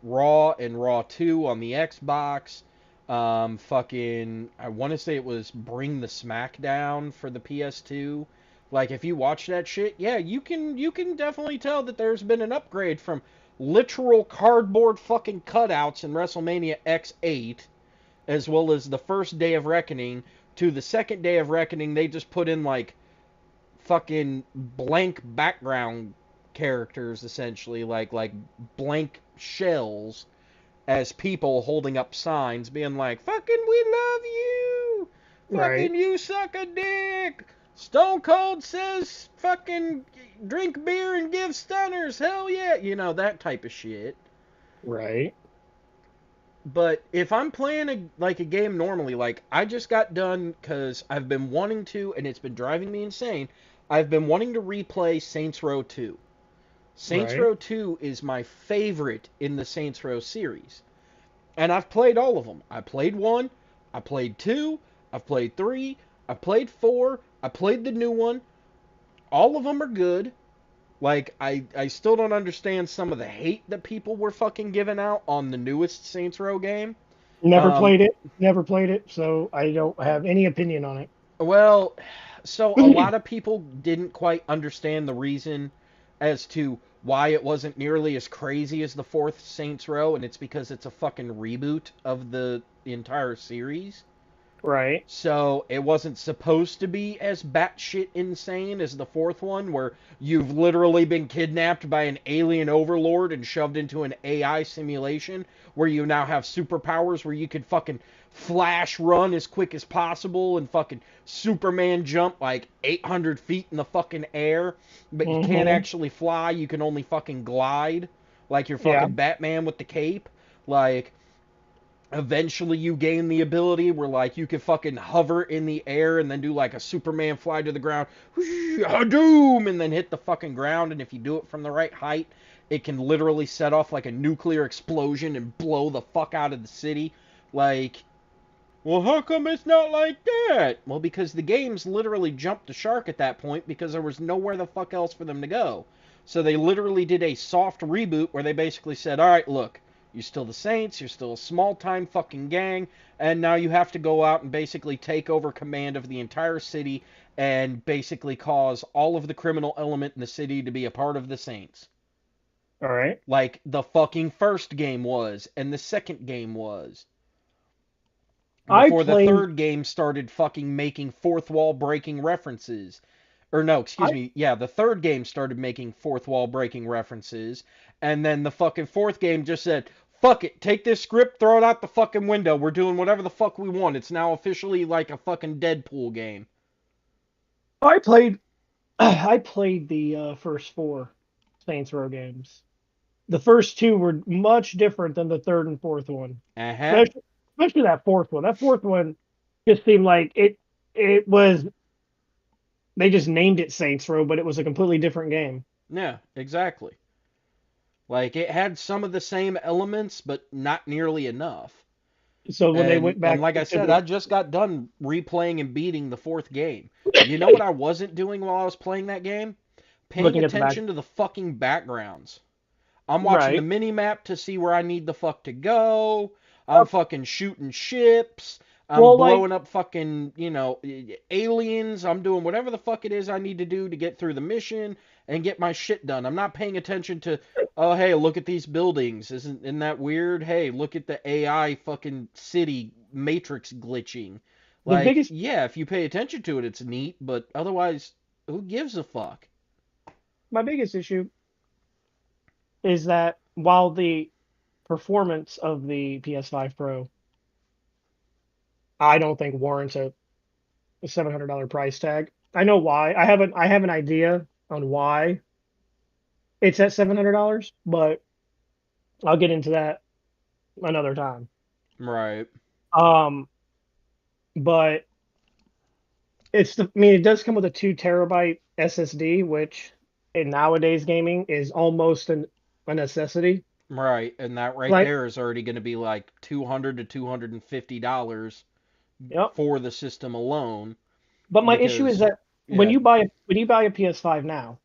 Raw and Raw 2 on the Xbox, fucking I want to say it was Bring the Smackdown for the PS2. Like if you watch that shit, yeah, you can definitely tell that there's been an upgrade from literal cardboard fucking cutouts in WrestleMania X8, as well as the first Day of Reckoning, to the second Day of Reckoning. They just put in like fucking blank background characters, essentially like blank shells, as people holding up signs being like, fucking we love you, right fucking you suck a dick, Stone Cold says fucking drink beer and give stunners, hell yeah, that type of shit. right But if I'm playing like a game normally, like I just got done because I've been wanting to, and it's been driving me insane. I've been wanting to replay Saints Row 2. Saints right Row 2 is my favorite in the Saints Row series. And I've played all of them. I played 1, I played 2, I've played 3, I played 4, I played the new one. All of them are good. Like, I still don't understand some of the hate that people were fucking giving out on the newest Saints Row game. Um, never played it, so I don't have any opinion on well, so a it. lot of people didn't quite understand the reason as to why it wasn't nearly as crazy as the fourth Saints Row, and it's because it's a fucking reboot of the entire series. Right. So it wasn't supposed to be as batshit insane as the fourth one, where you've literally been kidnapped by an alien overlord and shoved into an AI simulation, where you now have superpowers where you could fucking flash run as quick as possible and fucking Superman jump like 800 feet in the fucking air, but you can't hmm actually fly, you can only fucking glide. like your Yeah. fucking Batman with the cape. Like, eventually you gain the ability where like you can fucking hover in the air and then do like a Superman fly to the ground, Hadoom, and then hit the fucking ground. And if you do it from the right height, it can literally set off like a nuclear explosion and blow the fuck out of the city. Like, well, how come it's not like that? Well, because the games literally jumped the shark at that point because there was nowhere the fuck else for them to go. So they literally did a soft reboot where they basically said, all right, look, you're still the Saints, you're still a small time fucking gang, and now you have to go out and basically take over command of the entire city and basically cause all of the criminal element in the city to be a part of the Saints. All right. Like the fucking first game was, and the second game was. I Before the played. third game started fucking making fourth wall breaking references. Or no, excuse I me. Yeah, the third game started making fourth wall breaking references, and then the fucking fourth game just said, "Fuck it, take this script, throw it out the fucking window. We're doing whatever the fuck we want. It's now officially like a fucking Deadpool game." I played. I played the first four Saints Row games. The first two were much different than the third and fourth one. Uh-huh. Especially that fourth one. That fourth one just seemed like it was they just named it Saints Row, but it was a completely different game. Yeah, exactly. Like it had some of the same elements, but not nearly enough. So when they And went and back like I to said, the I just got done replaying and beating the fourth game. You know what I wasn't doing while I was playing that game? Paying looking at the back, attention to the fucking backgrounds. I'm watching the right? mini map to see where I need the fuck to go. I'm fucking shooting ships. I'm Well, like blowing up fucking, aliens. I'm doing whatever the fuck it is I need to do to get through the mission and get my shit done. I'm not paying attention to, oh, hey, look at these buildings. Isn't that weird? Hey, look at the AI fucking city matrix glitching. the Like, biggest, yeah, if you pay attention to it, it's neat, but otherwise, who gives a fuck? my biggest issue is that while the performance of the PS5 Pro, I don't think warrants a $700 price tag. I know why. I have an idea on why it's at $700, but I'll get into that another time. Right. Um, but I mean, it does come with a 2 terabyte SSD, which in nowadays gaming is almost a necessity. Right, and that right Like, there is already going to be like $200 to $250 yep. for the system alone But my issue is because that yeah, when you buy a PS5 now,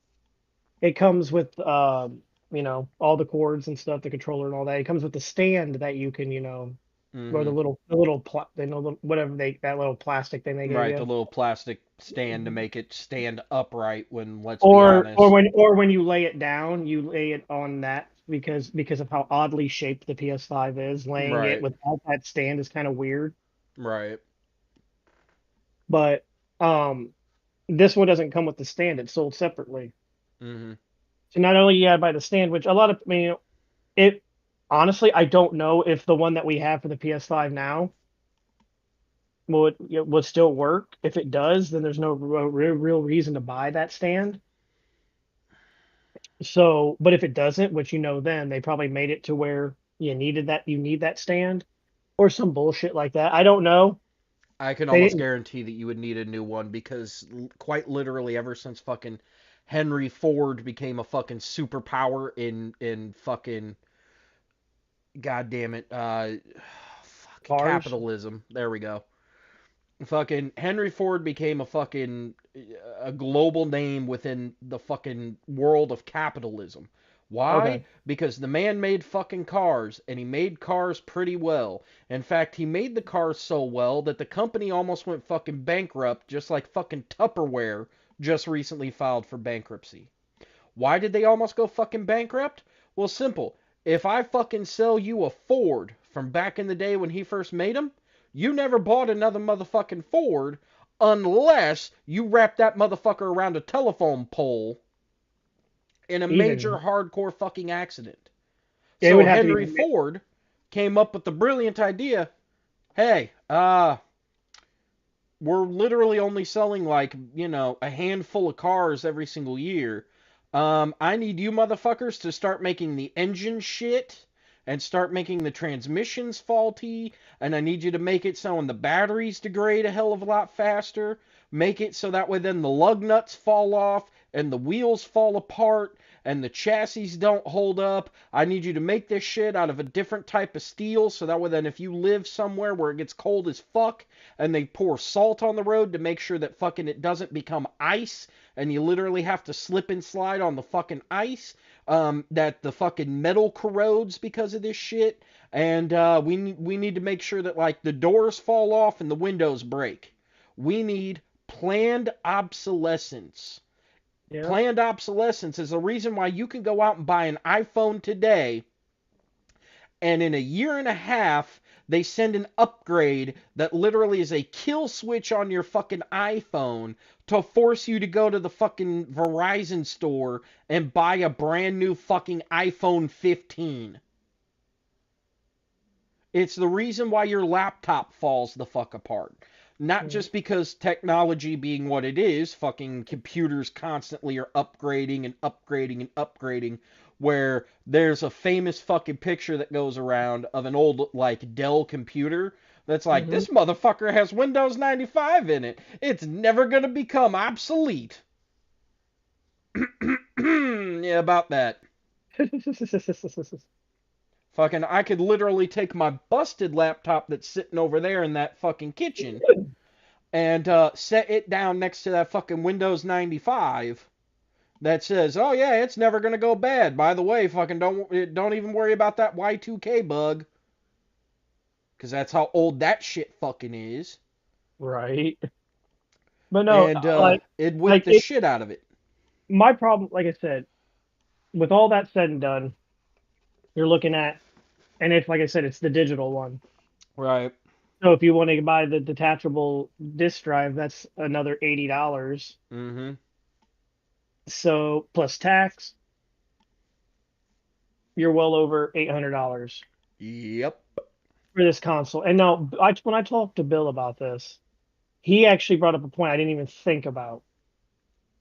it comes with all the cords and stuff, the controller and all that. It comes with the stand that you can or hmm the little whatever that little plastic thing they gave right, the you. little plastic stand to make it stand upright when let's be honest. Or when you lay it down, you lay it on that because of how oddly shaped the PS5 is. Laying it Right, without that stand is kind of weird. right. But this one doesn't come with the stand; it's sold separately. hmm So not only you gotta buy the stand, which a lot of it honestly I don't know if the one that we have for the PS5 now would still work. If it does, then there's no real reason to buy that stand. So, but if it doesn't, which then they probably made it to where you need that stand or some bullshit like that. I don't know. I can They almost didn't guarantee that you would need a new one because quite literally ever since fucking Henry Ford became a fucking superpower in fucking god damn it fuck cars. capitalism. There we go. Fucking Henry Ford became a fucking a global name within the fucking world of capitalism. Why? Okay, Because the man made fucking cars and he made cars pretty well. In fact, he made the cars so well that the company almost went fucking bankrupt just like fucking Tupperware just recently filed for bankruptcy. Why did they almost go fucking bankrupt? Well, simple. If I fucking sell you a Ford from back in the day when he first made them, you never bought another motherfucking Ford unless you wrapped that motherfucker around a telephone pole in a major even hardcore fucking accident. it So would have to Henry be Ford came up with the brilliant idea, hey, we're literally only selling like, a handful of cars every single year. I need you motherfuckers to start making the engine shit and start making the transmissions faulty. And I need you to make it so when the batteries degrade a hell of a lot faster. Make it so that way then the lug nuts fall off and the wheels fall apart and the chassis don't hold up. I need you to make this shit out of a different type of steel so that way then if you live somewhere where it gets cold as fuck and they pour salt on the road to make sure that fucking it doesn't become ice and you literally have to slip and slide on the fucking ice, that the fucking metal corrodes because of this shit, and we need to make sure that like the doors fall off and the windows break. We need planned obsolescence. Yeah. Planned obsolescence is the reason why you can go out and buy an iPhone today, and in a year and a half, they send an upgrade that literally is a kill switch on your fucking iPhone to force you to go to the fucking Verizon store and buy a brand new fucking iPhone 15. It's the reason why your laptop falls the fuck apart. Not Mhm. just because technology being what it is, fucking computers constantly are upgrading and upgrading and upgrading, where there's a famous fucking picture that goes around of an old, like, Dell computer that's like, Mhm. this motherfucker has Windows 95 in it. It's never gonna become obsolete. Yeah, about that. Fucking, I could literally take my busted laptop that's sitting over there in that fucking kitchen and set it down next to that fucking Windows 95 that says, "Oh yeah, it's never gonna go bad." By the way, fucking don't even worry about that Y2K bug, because that's how old that shit fucking is, Right. But no, and it'd whip like the it. shit out of it. My problem, like I said, with all that said and done, you're looking at, and if, like I said, it's the digital one. Right. So if you want to buy the detachable disk drive, that's another $80. Mm-hmm. So plus tax, you're well over $800 Yep. for this console. And now, when I talked to Bill about this, he actually brought up a point I didn't even think about.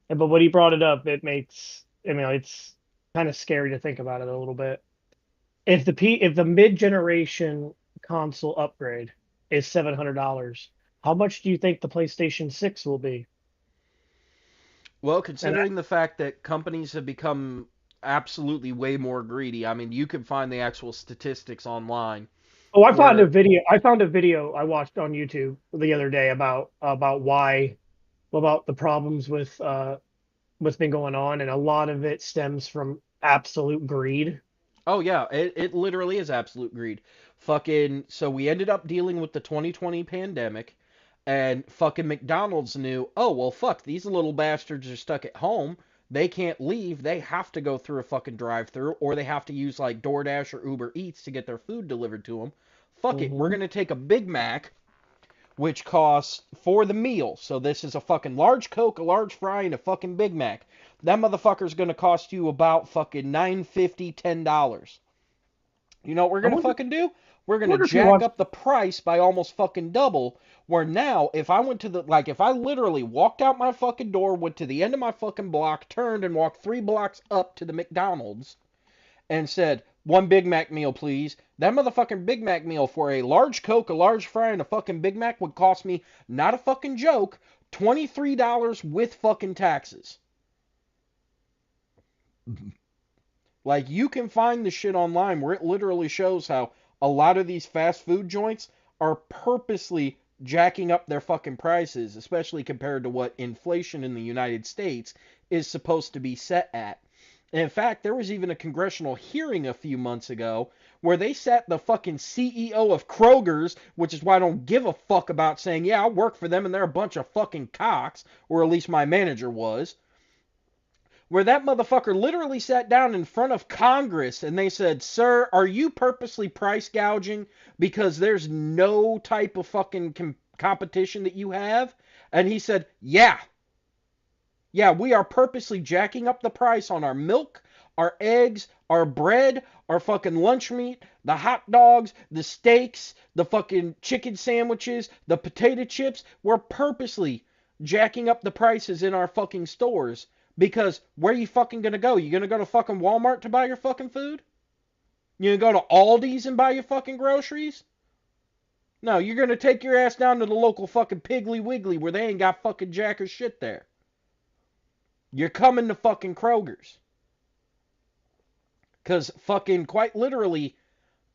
But when he brought it up, it makes, I mean, it's kind of scary to think about it a little bit. If the mid-generation console upgrade is $700, how much do you think the PlayStation 6 will be? Well, And considering the fact that companies have become absolutely way more greedy, I mean, you can find the actual statistics online oh, I found a where, video. I found a video I watched on YouTube the other day about why about the problems with what's been going on, and a lot of it stems from absolute greed. oh yeah, it literally is absolute greed. Fucking, so we ended up dealing with the 2020 pandemic, and fucking McDonald's knew, oh well, fuck, these little bastards are stuck at home. They can't leave. They have to go through a fucking drive-through, or they have to use like DoorDash or Uber Eats to get their food delivered to them. Fuck it, we're Hmm. gonna take a Big Mac, which costs for the meal. So this is a fucking large Coke, a large fry, and a fucking Big Mac. That motherfucker's gonna cost you about fucking $9.50, $10. You know what we're I gonna wonder. fucking do? We're I gonna wonder if you jack watched. up the price by almost fucking double. Where now, if I went to the, like, if I literally walked out my fucking door, went to the end of my fucking block, turned and walked 3 blocks up to the McDonald's and said, one Big Mac meal, please. That motherfucking Big Mac meal for a large Coke, a large fry, and a fucking Big Mac would cost me, not a fucking joke, $23 with fucking taxes. Like, you can find the shit online where it literally shows how a lot of these fast food joints are purposely jacking up their fucking prices, especially compared to what inflation in the United States is supposed to be set at. And in fact, there was even a congressional hearing a few months ago where they sat the fucking CEO of Kroger's, which is why I don't give a fuck about saying, yeah, I work for them and they're a bunch of fucking cocks, or at least my manager was, where that motherfucker literally sat down in front of Congress and they said, "Sir, are you purposely price gouging because there's no type of fucking competition that you have?" And he said, "Yeah. Yeah, we are purposely jacking up the price on our milk, our eggs, our bread, our fucking lunch meat, the hot dogs, the steaks, the fucking chicken sandwiches, the potato chips. We're purposely jacking up the prices in our fucking stores Because where you fucking gonna go? You gonna go to fucking Walmart to buy your fucking food? You gonna go to Aldi's and buy your fucking groceries? No, you're gonna take your ass down to the local fucking Piggly Wiggly where they ain't got fucking jack or shit there. You're coming to fucking Kroger's. Because fucking quite literally,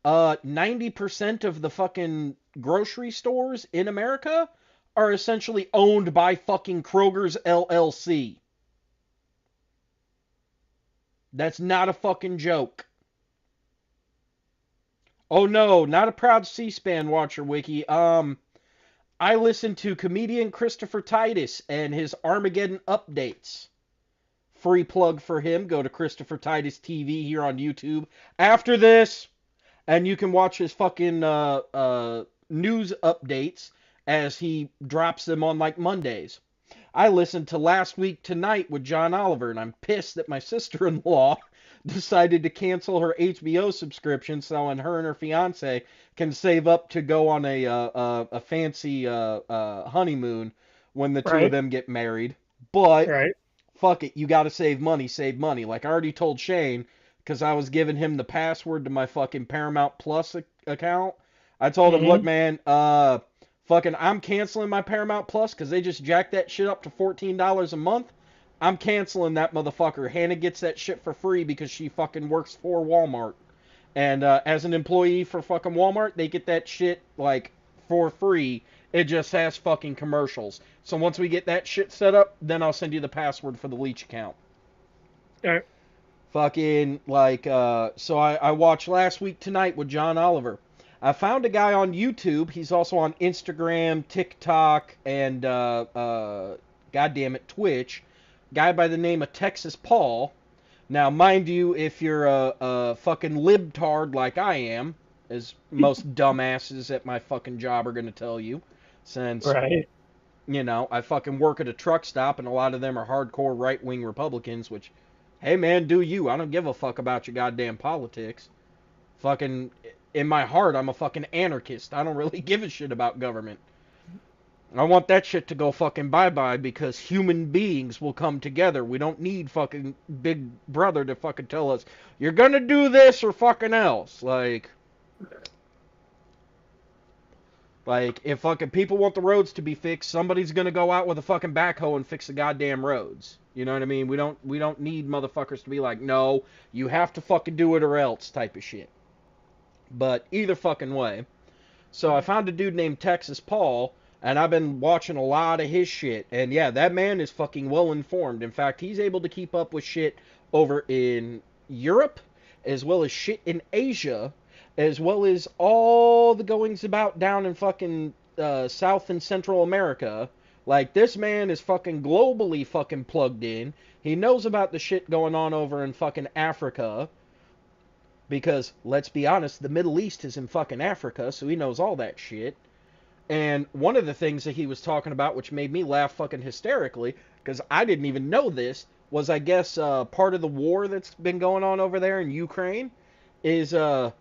90% of the fucking grocery stores in America are essentially owned by fucking Kroger's LLC. That's not a fucking joke. Oh no, not a proud C-SPAN watcher, Wiki. I listen to comedian Christopher Titus and his Armageddon updates. Free plug for him. Go to Christopher Titus TV here on YouTube after this, and you can watch his fucking news updates as he drops them on like Mondays. I listened to Last Week Tonight with John Oliver, and I'm pissed that my sister-in-law decided to cancel her HBO subscription so and her fiance can save up to go on a fancy honeymoon when the two of Right. them get married. But Right. fuck it, you got to save money, save money. Like I already told Shane, because I was giving him the password to my fucking Paramount Plus account. I told him, look, Mm-hmm. man, fucking, I'm canceling my Paramount Plus because they just jacked that shit up to $14 a month. I'm canceling that motherfucker. Hannah gets that shit for free because she fucking works for Walmart. And as an employee for fucking Walmart, they get that shit like for free. It just has fucking commercials. So once we get that shit set up, then I'll send you the password for the Leech account. All right. Fucking like so I watched Last Week Tonight with John Oliver. I found a guy on YouTube. He's also on Instagram, TikTok, and goddamn it, Twitch. Guy by the name of Texas Paul. Now, mind you, if you're a fucking libtard like I am, as most dumbasses at my fucking job are gonna tell you, since Right. I fucking work at a truck stop and a lot of them are hardcore right-wing Republicans, which, hey man, do you. I don't give a fuck about your goddamn politics. Fucking, in my heart, I'm a fucking anarchist. I don't really give a shit about government. I want that shit to go fucking bye-bye because human beings will come together. We don't need fucking Big Brother to fucking tell us, you're gonna do this or fucking else. Like, if fucking people want the roads to be fixed, somebody's gonna go out with a fucking backhoe and fix the goddamn roads. You know what I mean? We don't need motherfuckers to be like, no, you have to fucking do it or else type of shit. But either fucking way. So I found a dude named Texas Paul, and I've been watching a lot of his shit. And yeah, that man is fucking well informed. In fact, he's able to keep up with shit over in Europe, as well as shit in Asia, as well as all the goings about down in fucking South and Central America. Like, this man is fucking globally fucking plugged in. He knows about the shit going on over in fucking Africa. Because, let's be honest, the Middle East is in fucking Africa, so he knows all that shit. And one of the things that he was talking about, which made me laugh fucking hysterically, because I didn't even know this, was I guess part of the war that's been going on over there in Ukraine is the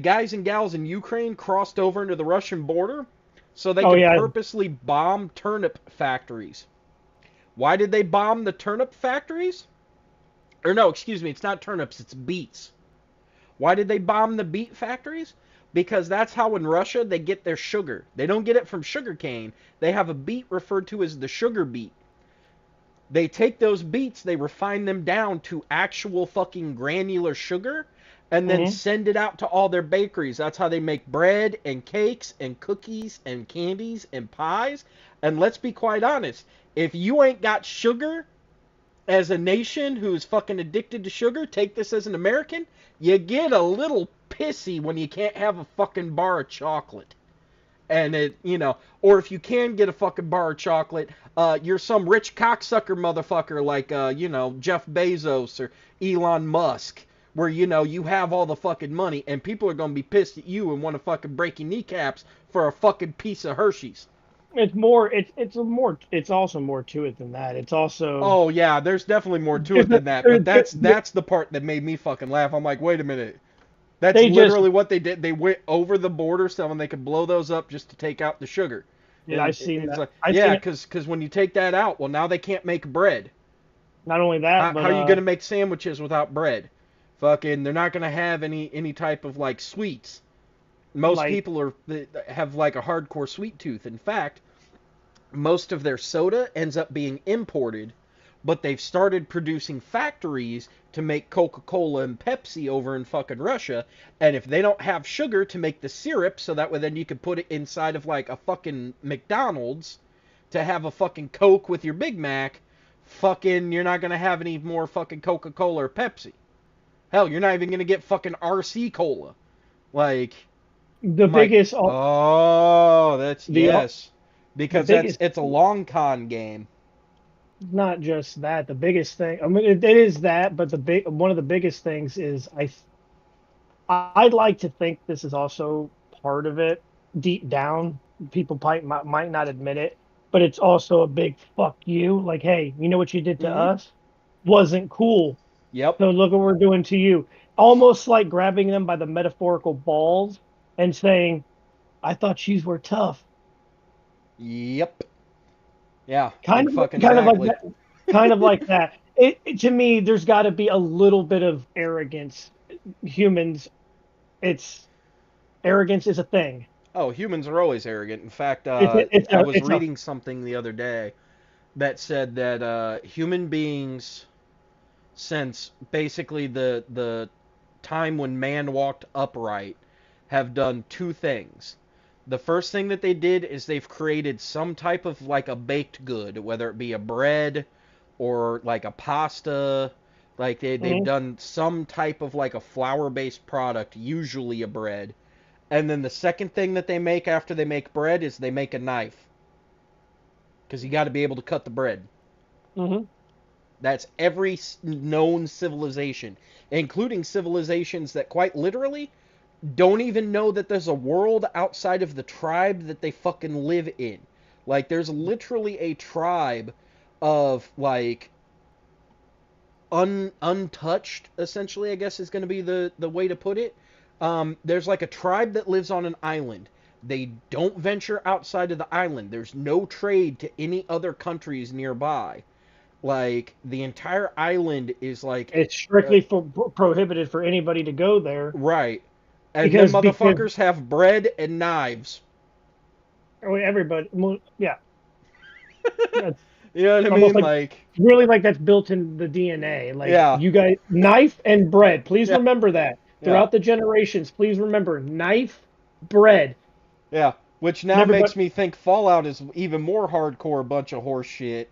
guys and gals in Ukraine crossed over into the Russian border so they Oh could yeah. purposely bomb turnip factories. Why did they bomb the turnip factories? Or no, excuse me, it's not turnips, it's beets. Why did they bomb the beet factories? Because that's how in Russia they get their sugar. They don't get it from sugar cane. They have a beet referred to as the sugar beet. They take those beets, they refine them down to actual fucking granular sugar, and then Mm-hmm. send it out to all their bakeries. That's how they make bread and cakes and cookies and candies and pies. And let's be quite honest, if you ain't got sugar as a nation who's fucking addicted to sugar, take this as an American, you get a little pissy when you can't have a fucking bar of chocolate. And or if you can get a fucking bar of chocolate, you're some rich cocksucker motherfucker like, Jeff Bezos or Elon Musk, where, you have all the fucking money and people are gonna be pissed at you and want to fucking break your kneecaps for a fucking piece of Hershey's. It's more. It's also more to it than that. It's also Oh yeah, there's definitely more to there's it the- than that, but there- there- that's the part that made me fucking laugh. I'm like, wait a minute. That's they just. literally what they did. They went over the border so they could blow those up just to take out the sugar. Yeah, And I've seen it's that. like, I've seen yeah, it. because when you take that out, well, now they can't make bread. Not only that, How but are you gonna make sandwiches without bread? Fucking, they're not gonna have any type of like sweets. Most like people have like a hardcore sweet tooth. In fact, most of their soda ends up being imported, but they've started producing factories to make Coca-Cola and Pepsi over in fucking Russia, and if they don't have sugar to make the syrup so that way then you can put it inside of like a fucking McDonald's to have a fucking Coke with your Big Mac, fucking you're not going to have any more fucking Coca-Cola or Pepsi. Hell, you're not even going to get fucking RC Cola. Like, the I'm like, biggest, oh, that's the yes, the because biggest, it's a long con game. not just that. The biggest thing, I mean, it is that, but one of the biggest things is I'd like to think this is also part of it. Deep down, people might not admit it, but it's also a big fuck you. Like, hey, you know what you did to Mm-hmm. us wasn't cool. Yep. So look what we're doing to you. Almost like grabbing them by the metaphorical balls and saying, "I thought yous were tough." Yep. Yeah. Kind of, Fucking kind of like exactly. that. Kind of like that. To me, there's got to be a little bit of arrogance. Humans, it's arrogance is a thing. Oh, humans are always arrogant. In fact, It's I a was it's a reading something the other day that said that human beings, since basically the time when man walked upright, have done two things. The first thing that they did is they've created some type of like a baked good, whether it be a bread or like a pasta. Like they've mhm, done some type of like a flour based product, usually a bread. And then the second thing that they make after they make bread is they make a knife. Because you got to be able to cut the bread. mhm. That's every known civilization, including civilizations that quite literally don't even know that there's a world outside of the tribe that they fucking live in. Like, there's literally a tribe of, like, untouched, essentially, I guess is going to be the way to put it. There's, like, a tribe that lives on an island. They don't venture outside of the island. There's no trade to any other countries nearby. Like, the entire island is, like, It's uh, strictly prohibited for anybody to go there right. And them because motherfuckers have bread and knives. everybody, well, yeah, that's You know what I almost mean? like Like, really like that's built in the DNA. Like yeah, you guys, knife and bread. Please yeah, remember that yeah, throughout the generations. Please remember knife, bread, yeah. Which and now everybody. makes me think Fallout is even more hardcore bunch of horse shit.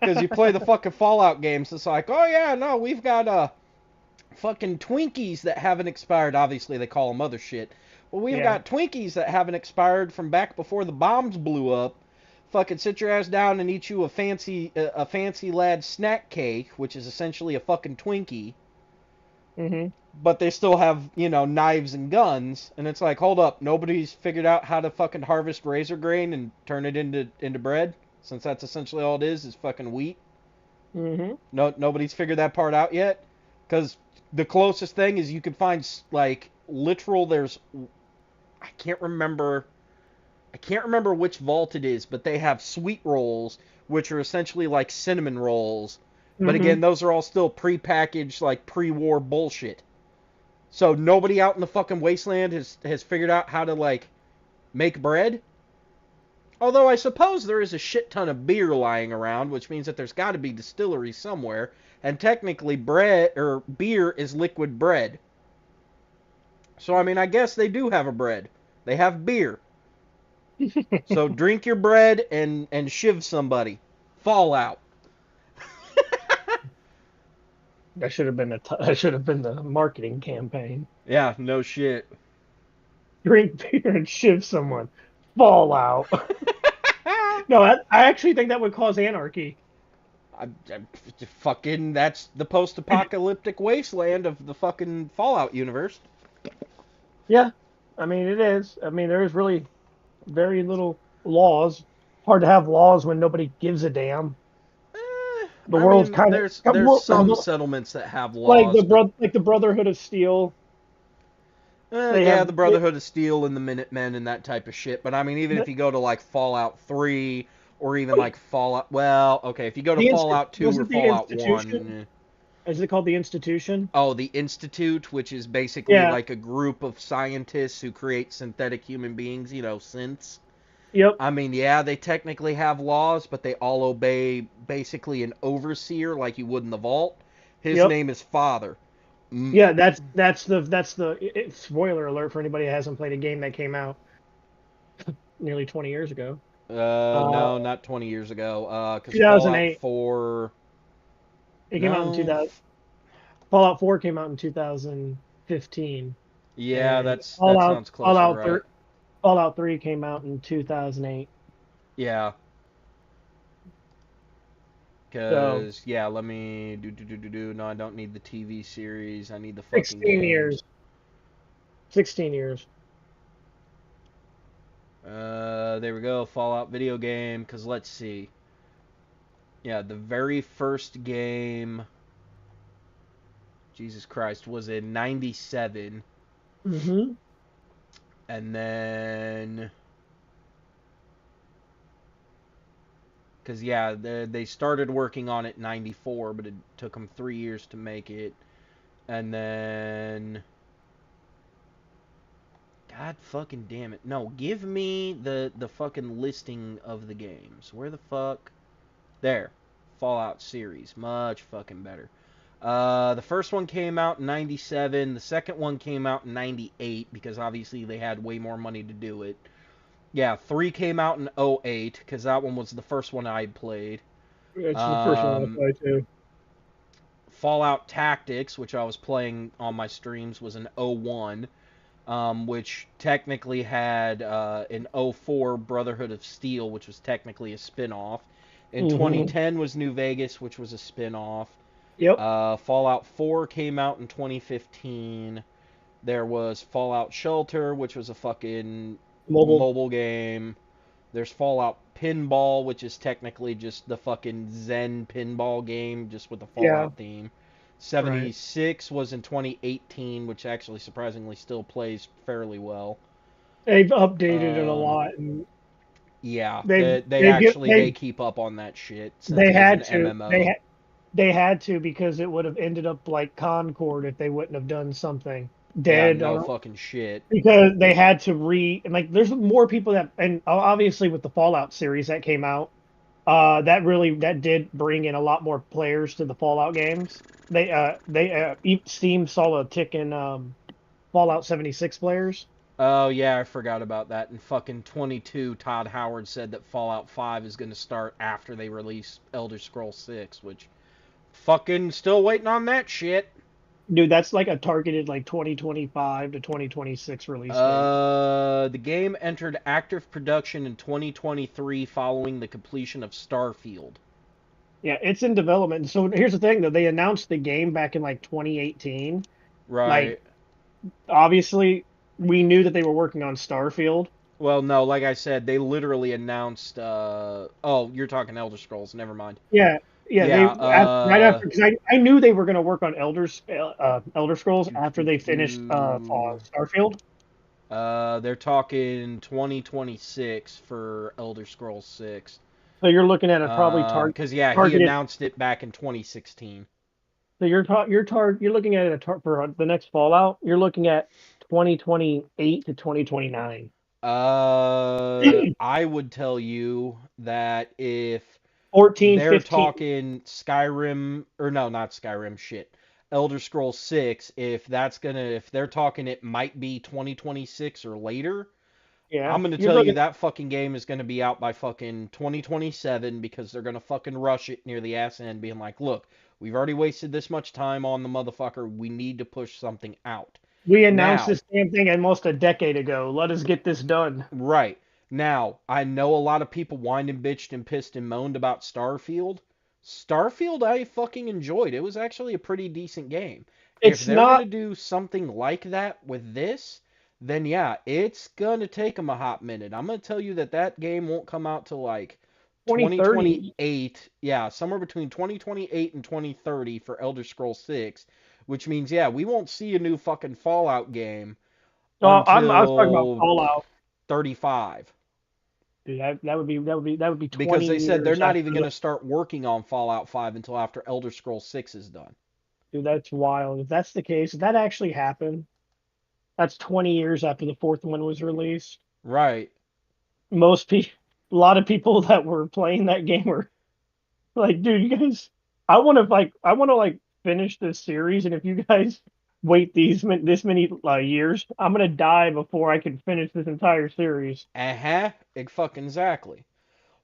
Because you play the fucking Fallout games, it's like, oh yeah, no, we've got fucking Twinkies that haven't expired. Obviously, they call them other shit. Well, we've Yeah. got Twinkies that haven't expired from back before the bombs blew up. Fucking sit your ass down and eat you a fancy lad snack cake, which is essentially a fucking Twinkie. Hmm. But they still have, knives and guns, and it's like, hold up, nobody's figured out how to fucking harvest razor grain and turn it into bread, since that's essentially all it is fucking wheat. Hmm. No, nobody's figured that part out yet, because the closest thing is you can find like literal. I can't remember, I can't remember which vault it is, but they have sweet rolls, which are essentially like cinnamon rolls. But again, Hmm. those are all still pre-packaged, like pre-war bullshit. So nobody out in the fucking wasteland has figured out how to like make bread. Although I suppose there is a shit ton of beer lying around, which means that there's got to be distilleries somewhere, and technically bread or beer is liquid bread. So I mean, I guess they do have a bread. They have beer. So drink your bread and shiv somebody. Fallout. That should have been that should have been the marketing campaign. Yeah, no shit. Drink beer and shiv someone. Fallout. No, I actually think that would cause anarchy. Fucking that's the post-apocalyptic wasteland of the fucking Fallout universe. Yeah, I mean it is. I mean there is really very little laws. Hard to have laws when nobody gives a damn. The I world's mean, kind there's some of settlements that have laws, but like the Brotherhood of Steel. They yeah, have the Brotherhood of Steel and the Minutemen and that type of shit. But I mean, even if you go to like Fallout 3 or even like Fallout. Well, okay, if you go to The inst Fallout 2 or wasn't the Fallout institution? 1, Is it called the institution? oh, the Institute, which is basically Yeah. like a group of scientists who create synthetic human beings, synths. Yep. I mean, yeah, they technically have laws, but they all obey basically an overseer like you would in the vault. His Yep. name is Father. Mm, Yeah. Spoiler alert for anybody that hasn't played a game that came out nearly 20 years ago. Uh, no, not 20 years ago. Because Fallout 2008. 4, It came out in no, 2000. Fallout 4 came out in 2015, yeah, and that sounds close to right. Fallout 3 came out in 2008. Yeah, So because yeah, let me do. No, I don't need the TV series. I need the fucking 16 games. years. 16 years. There we go. Fallout video game. Because let's see. Yeah, the very first game, Jesus Christ, was in '97, Mm-hmm. and then because yeah, they started working on it in '94, but it took them 3 years to make it, and then God fucking damn it, no, give me the fucking listing of the games. Where the fuck? There, Fallout series, much fucking better. The first one came out in '97. The second one came out in '98 because obviously they had way more money to do it. Yeah, 3 came out in '08 because that one was the first one I played. That's the first one I Um, played too. Fallout Tactics, which I was playing on my streams, was in '01, which technically had in '04 Brotherhood of Steel, which was technically a spin off. In Mm-hmm. 2010 was New Vegas, which was a spin off. Yep. Fallout 4 came out in 2015. There was Fallout Shelter, which was a fucking Mobile. mobile game. There's Fallout Pinball, which is technically just the fucking Zen pinball game, just with the Yeah. Fallout theme. Right. 76 was in 2018, which actually surprisingly still plays fairly well. They've updated it a Um, lot, and yeah, they've they they've get actually they they keep up on that shit since they it is an had to MMO. they had to because it would have ended up like Concord if they wouldn't have done something Yeah, dead no or fucking shit. because they had to and like there's more people that and obviously with the Fallout series that came out, that did bring in a lot more players to the Fallout games. Steam saw a tick in Fallout 76 players. Oh yeah, I forgot about that. In fucking 22, Todd Howard said that Fallout 5 is going to start after they release Elder Scrolls 6, which fucking still waiting on that shit. Dude, that's like a targeted like 2025 to 2026 release date. The game entered active production in 2023 following the completion of Starfield. Yeah, it's in development. So here's the thing though, they announced the game back in like 2018. Like Right. obviously we knew that they were working on Starfield. Well, no, like I said, they literally announced. Oh, you're talking Elder Scrolls. Never mind. Yeah, yeah, Yeah. right after because I knew they were going to work on Elder Scrolls after they finished Starfield. They're talking 2026 for Elder Scrolls 6. So you're looking at a probably Because yeah, he targeted. announced it back in 2016. So you're looking at for the next Fallout. You're looking at 2028 to 2029. I would tell you that if 14, they're 15. talking Skyrim, or no, not Skyrim, shit, Elder Scrolls 6, if they're talking it might be 2026 or later, Yeah, I'm gonna you're tell you looking. that fucking game is gonna be out by fucking 2027 because they're gonna fucking rush it near the ass end, being like, look, we've already wasted this much time on the motherfucker. We need to push something out. We announced Now, this damn thing almost a decade ago. Let us get this done. right. Now, I know a lot of people whined and bitched and pissed and moaned about Starfield. Starfield I fucking enjoyed. It was actually a pretty decent game. If It's they're going to not do something like that with this, then yeah, it's going to take them a hot minute. I'm going to tell you that that game won't come out till like 2030. 2028. Yeah, somewhere between 2028 and 2030 for Elder Scrolls 6, which means yeah, we won't see a new fucking Fallout game I was talking about until Fallout. 35. Dude, that would be because 20 they said they're years not after even going the. to start working on Fallout 5 until after Elder Scrolls 6 is done. Dude, that's wild. If that's the case, if that actually happened, that's 20 years after the fourth one was released. Right. Most people, a lot of people that were playing that game were like, dude, you guys, I want to finish this series, and if you guys wait this many years, I'm gonna die before I can finish this entire series. Uh-huh. Fucking exactly.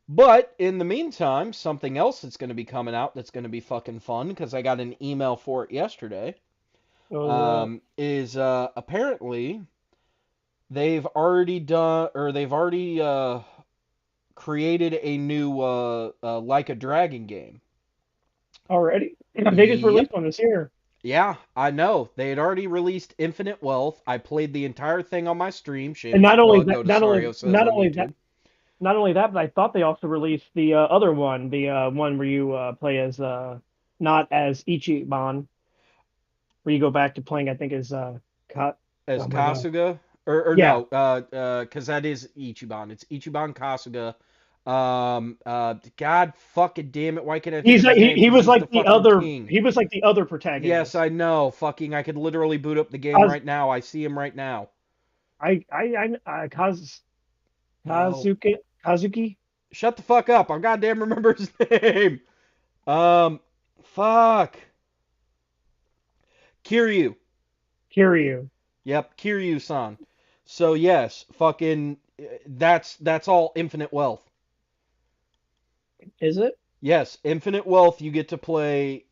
But in the meantime, something else that's going to be coming out that's going to be fucking fun because I got an email for it yesterday. So Is apparently they've already created a new Like a Dragon game. already, they just Yep. released one this year. Yeah, I know. They had already released Infinite Wealth. I played the entire thing on my stream. And Shameless not only plug. that, Go to Sario Says on YouTube. not only that, but I thought they also released the other one, the one where you play as not as Ichiban, where you go back to playing, I think, as Ka- As oh my god, Kasuga, or yeah, no, because that is Ichiban. It's Ichiban Kasuga. God fucking damn it! Why can't I think he's of like his name? he Because was he's the like the fucking other king. he was like the other Yes, protagonist. I know. Fucking, I could literally boot up the game Kaz, right now. I see him right now. Kaz No, Kazuki shut the fuck up. I goddamn remember his name. Um, fuck. Kiryu. Kiryu. Yep, Kiryu-san. So yes, fucking, that's all Infinite Wealth. Is it? Yes, Infinite Wealth. You get to play,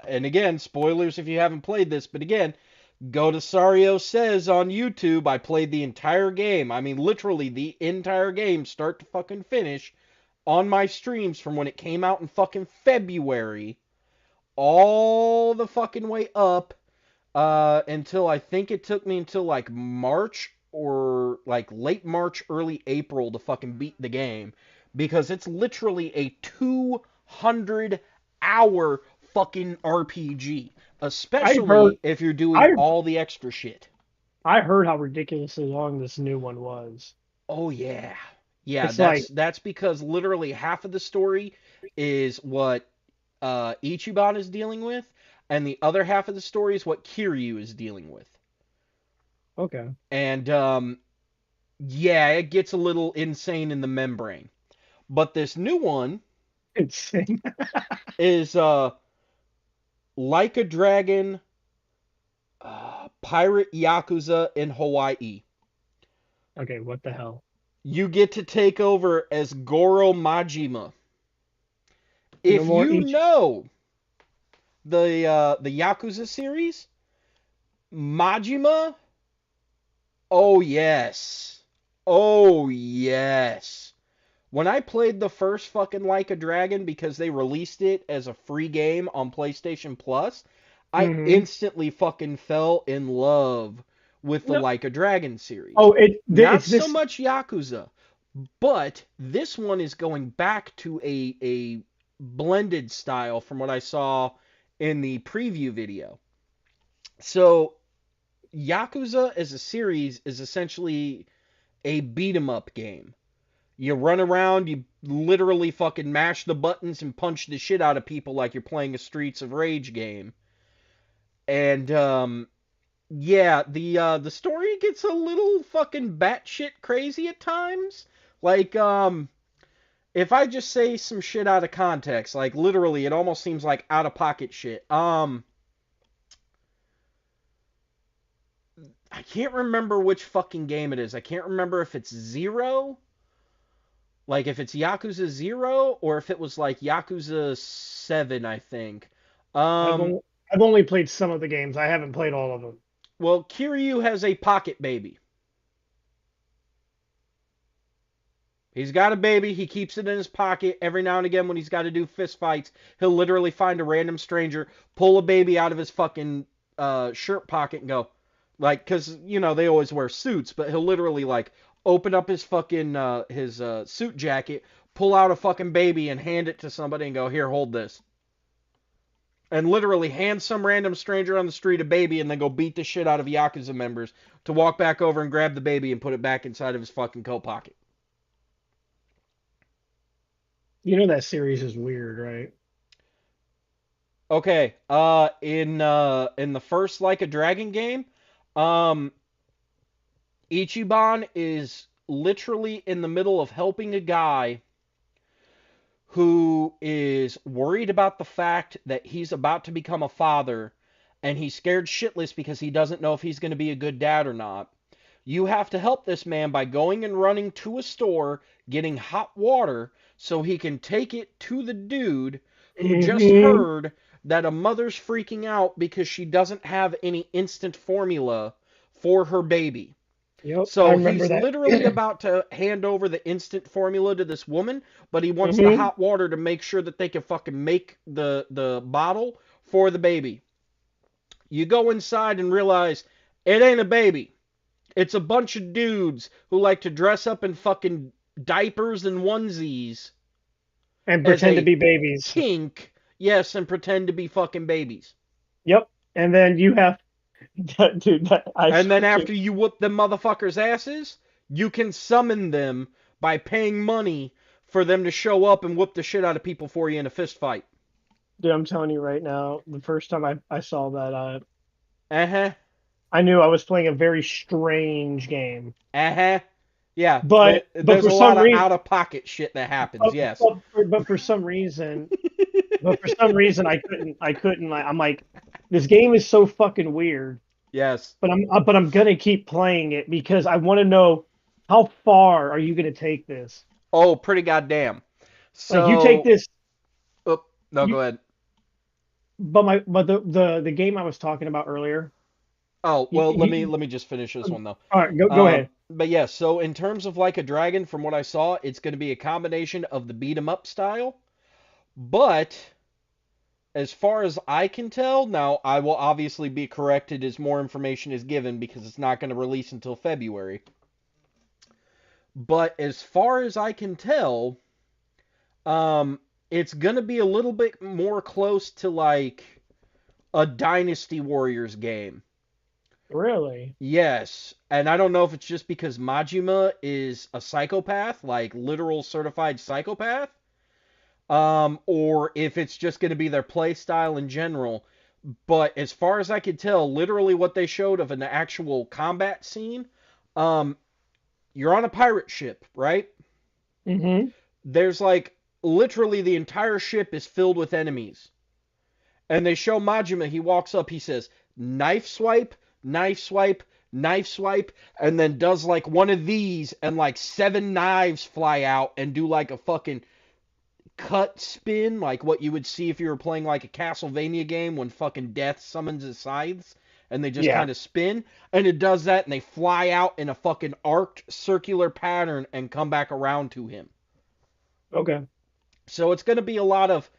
and again, spoilers if you haven't played this, but again, go to Sario Says on YouTube. I played the entire game. I mean, literally the entire game, start to fucking finish, on my streams from when it came out in fucking February, all the fucking way up until I think it took me until like March or like late March, early April to fucking beat the game because it's literally a 200-hour fucking RPG, I heard especially if you're doing I all the extra shit. I heard how ridiculously long this new one was. Oh yeah. Yeah, It's that's like, that's because literally half of the story is what Ichiban is dealing with, and the other half of the story is what Kiryu is dealing with. okay, And yeah, it gets a little insane in the membrane. But this new one insane. is Like a Dragon Pirate Yakuza in Hawaii. Okay, what the hell? You get to take over as Goro Majima. No If more you each. know the Yakuza series, Majima, oh yes. Oh yes. When I played the first fucking Like a Dragon because they released it as a free game on PlayStation Plus, I Mm-hmm. instantly fucking fell in love with the No. Like a Dragon series. Oh, Not it's so this. much Yakuza, but this one is going back to a blended style from what I saw in the preview video. So, Yakuza as a series is essentially a beat 'em up game. You run around, you literally fucking mash the buttons and punch the shit out of people like you're playing a Streets of Rage game. And yeah, the story gets a little fucking batshit crazy at times. Like if I just say some shit out of context, like literally it almost seems like out of pocket shit. I can't remember which fucking game it is. I can't remember if it's Zero, like if it's Yakuza 0 or if it was like Yakuza 7, I think. I've Um only I've only played some of the games. I haven't played all of them. well, Kiryu has a pocket baby. He's got a baby, he keeps it in his pocket every now and again when he's got to do fist fights. He'll literally find a random stranger, pull a baby out of his fucking shirt pocket and go like cuz you know, they always wear suits, but he'll literally like open up his fucking his suit jacket, pull out a fucking baby and hand it to somebody and go, "Here, hold this." And literally hand some random stranger on the street a baby and then go beat the shit out of Yakuza members to walk back over and grab the baby and put it back inside of his fucking coat pocket. You know that series is weird, right? Okay, in the first Like a Dragon game, um, Ichiban is literally in the middle of helping a guy who is worried about the fact that he's about to become a father, and he's scared shitless because he doesn't know if he's going to be a good dad or not. You have to help this man by going and running to a store, getting hot water so he can take it to the dude who just Hmm. heard that a mother's freaking out because she doesn't have any instant formula for her baby. Yep, I So remember he's that. literally about to hand over the instant formula to this woman, but he wants the Hmm. hot water to make sure that they can fucking make the bottle for the baby. You go inside and realize it ain't a baby. It's a bunch of dudes who like to dress up in fucking diapers and onesies And as pretend to a be babies. kink, yes, and pretend to be fucking babies. Yep. And then you have, dude, that I And then fucking, after you whoop them motherfuckers' asses, you can summon them by paying money for them to show up and whoop the shit out of people for you in a fist fight. dude, I'm telling you right now, the first time I saw that, Uh huh. I knew I was playing a very strange game. Uh huh. Yeah, But there's for a some lot of reason, out of pocket shit that happens. but, Yes. but for some reason, I couldn't. Like, I'm like, this game is so fucking weird. Yes. But I'm gonna keep playing it because I want to know how far are you gonna take this? Oh, pretty goddamn. Like you take So, this, oh, no, you go ahead. but the game I was talking about earlier, Oh, you, well, you, let me just finish this one though. all right, go ahead. But yeah, so in terms of Like a Dragon, from what I saw, it's going to be a combination of the beat 'em up style. But as far as I can tell, now I will obviously be corrected as more information is given because it's not going to release until February. But as far as I can tell, um, it's going to be a little bit more close to like a Dynasty Warriors game. Really? Yes, and I don't know if it's just because Majima is a psychopath, like literal certified psychopath, or if it's just going to be their play style in general. But as far as I could tell, literally what they showed of an actual combat scene, um, you're on a pirate ship, right? Mm-hmm. There's like literally the entire ship is filled with enemies. And they show Majima, he walks up, he says, knife swipe, knife swipe, knife swipe, and then does like one of these, and like seven knives fly out and do like a fucking cut spin, like what you would see if you were playing like a Castlevania game when fucking death summons his scythes, and they just Yeah. kind of spin, and it does that, and they fly out in a fucking arced circular pattern and come back around to him. Okay. So it's going to be a lot of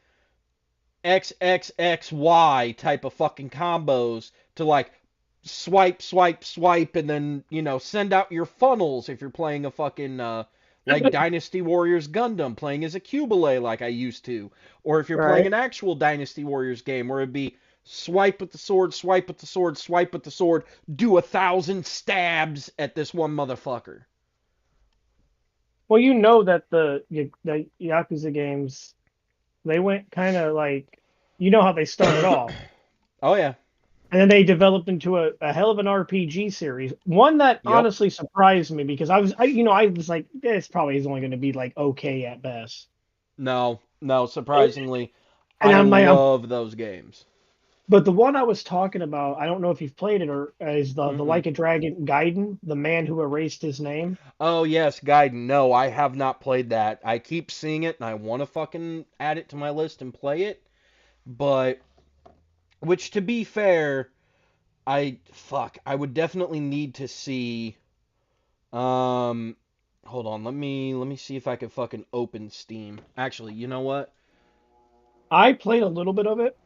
XXXY type of fucking combos to like swipe, swipe, swipe, and then, you know, send out your funnels if you're playing a fucking, like Dynasty Warriors Gundam, playing as a Cubile like I used to. Or if you're playing Right. an actual Dynasty Warriors game where it'd be swipe with the sword, swipe with the sword, swipe with the sword, do 1,000 stabs at this one motherfucker. Well, you know that the Yakuza games they went kind of like you know how they started off. Oh, yeah. And then they developed into a hell of an RPG series. One that Yep. honestly surprised me because I was like, it's probably is only going to be like okay at best. No, no, surprisingly, And I I'm love those games. but the one I was talking about, I don't know if you've played it or is the Mm-mm. Like a Dragon Gaiden, the man who erased his name. Oh yes, Gaiden. No, I have not played that. I keep seeing it and I want to fucking add it to my list and play it, but which to be fair, I would definitely need to see um hold on, let me see if I can fucking open Steam. Actually, you know what? I played a little bit of it.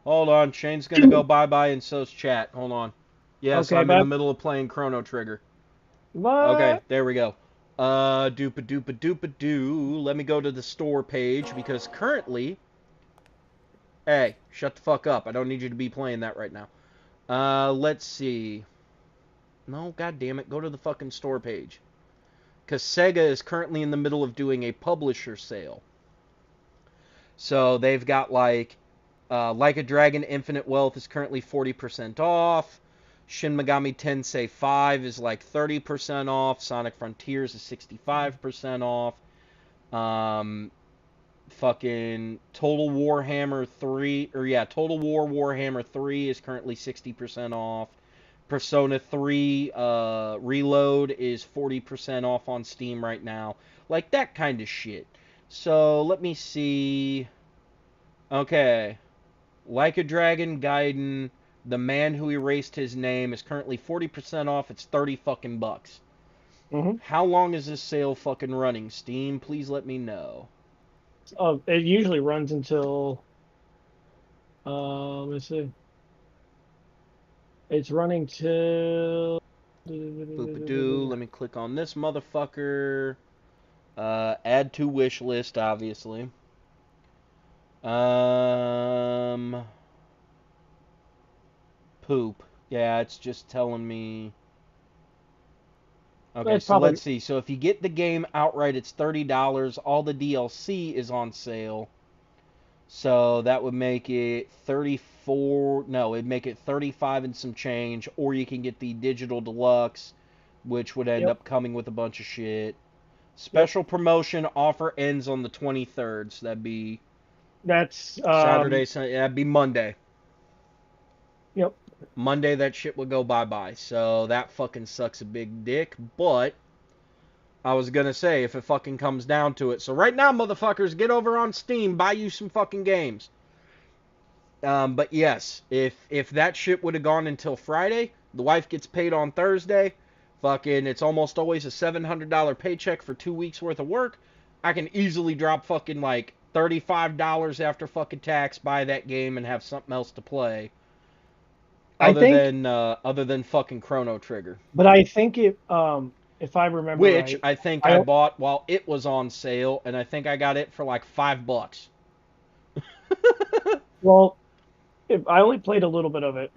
Hold on, Shane's gonna go bye-bye and so's chat. Hold on. Yes, Okay, I'm in the but middle of playing Chrono Trigger. Okay, what? there we go. Doopa doopa doopa doo. Let me go to the store page because currently, hey, shut the fuck up. I don't need you to be playing that right now. Let's see. No, god damn it, go to the fucking store page. Because Sega is currently in the middle of doing a publisher sale. So they've got like a Dragon Infinite Wealth is currently 40% off. Shin Megami Tensei 5 is like 30% off. Sonic Frontiers is 65% off. Um, fucking Total Warhammer 3, or yeah, Total War Warhammer 3 is currently 60% off. Persona 3 Reload is 40% off on Steam right now. Like that kind of shit. So let me see. Okay. Like a Dragon Gaiden, The Man Who Erased His Name is currently 40% off. It's 30 fucking bucks. Mm-hmm. How long is this sale fucking running? Steam, please let me know. It usually runs until let's see. It's running till Boopadoo, let me click on this motherfucker. Add to wish list, obviously. Um, Poop. Yeah, it's just telling me. Okay, it's so probably let's see. So if you get the game outright, it's $30. All the DLC is on sale. So that would make it 34. No, it'd make it 35 and some change. Or you can get the digital deluxe, which would end yep, up coming with a bunch of shit. yep. Special promotion offer ends on the 23rd. So that'd be That's Saturday, Sunday. That'd be Monday. yep. Monday, that shit would go bye bye. So that fucking sucks a big dick. But I was gonna say, if it fucking comes down to it. So right now, motherfuckers, get over on Steam, buy you some fucking games. But yes, if that shit would have gone until Friday, the wife gets paid on Thursday. Fucking, it's almost always a $700 paycheck for 2 weeks worth of work. I can easily drop fucking like $35 after fucking tax, buy that game, and have something else to play. I think, Other than fucking Chrono Trigger, but I think if I remember which right, I think I I bought while it was on sale, and I think I got it for like $5. well, if I only played a little bit of it,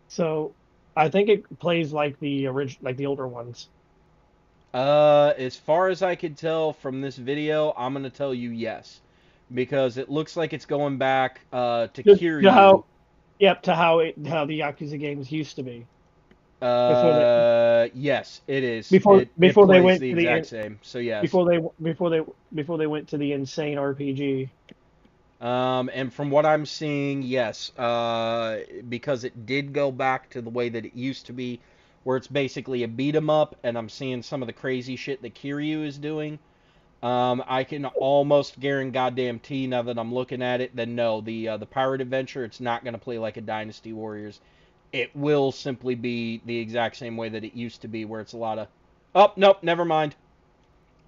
so I think it plays like the original, like the older ones. As far as I could tell from this video, I'm gonna tell you yes, because it looks like it's going back to To Kiryu. how, yep, to how the Yakuza games used to be before they Yes, it is. It before they plays went the to the exact same. So yes. before they before they went to the insane RPG. And from what I'm seeing, yes, because it did go back to the way that it used to be, where it's basically a beat 'em up, and I'm seeing some of the crazy shit that Kiryu is doing. I can almost guarantee now that I'm looking at it, then no, the Pirate Adventure, it's not gonna play like a Dynasty Warriors. It will simply be the exact same way that it used to be, where it's a lot of, oh nope, never mind.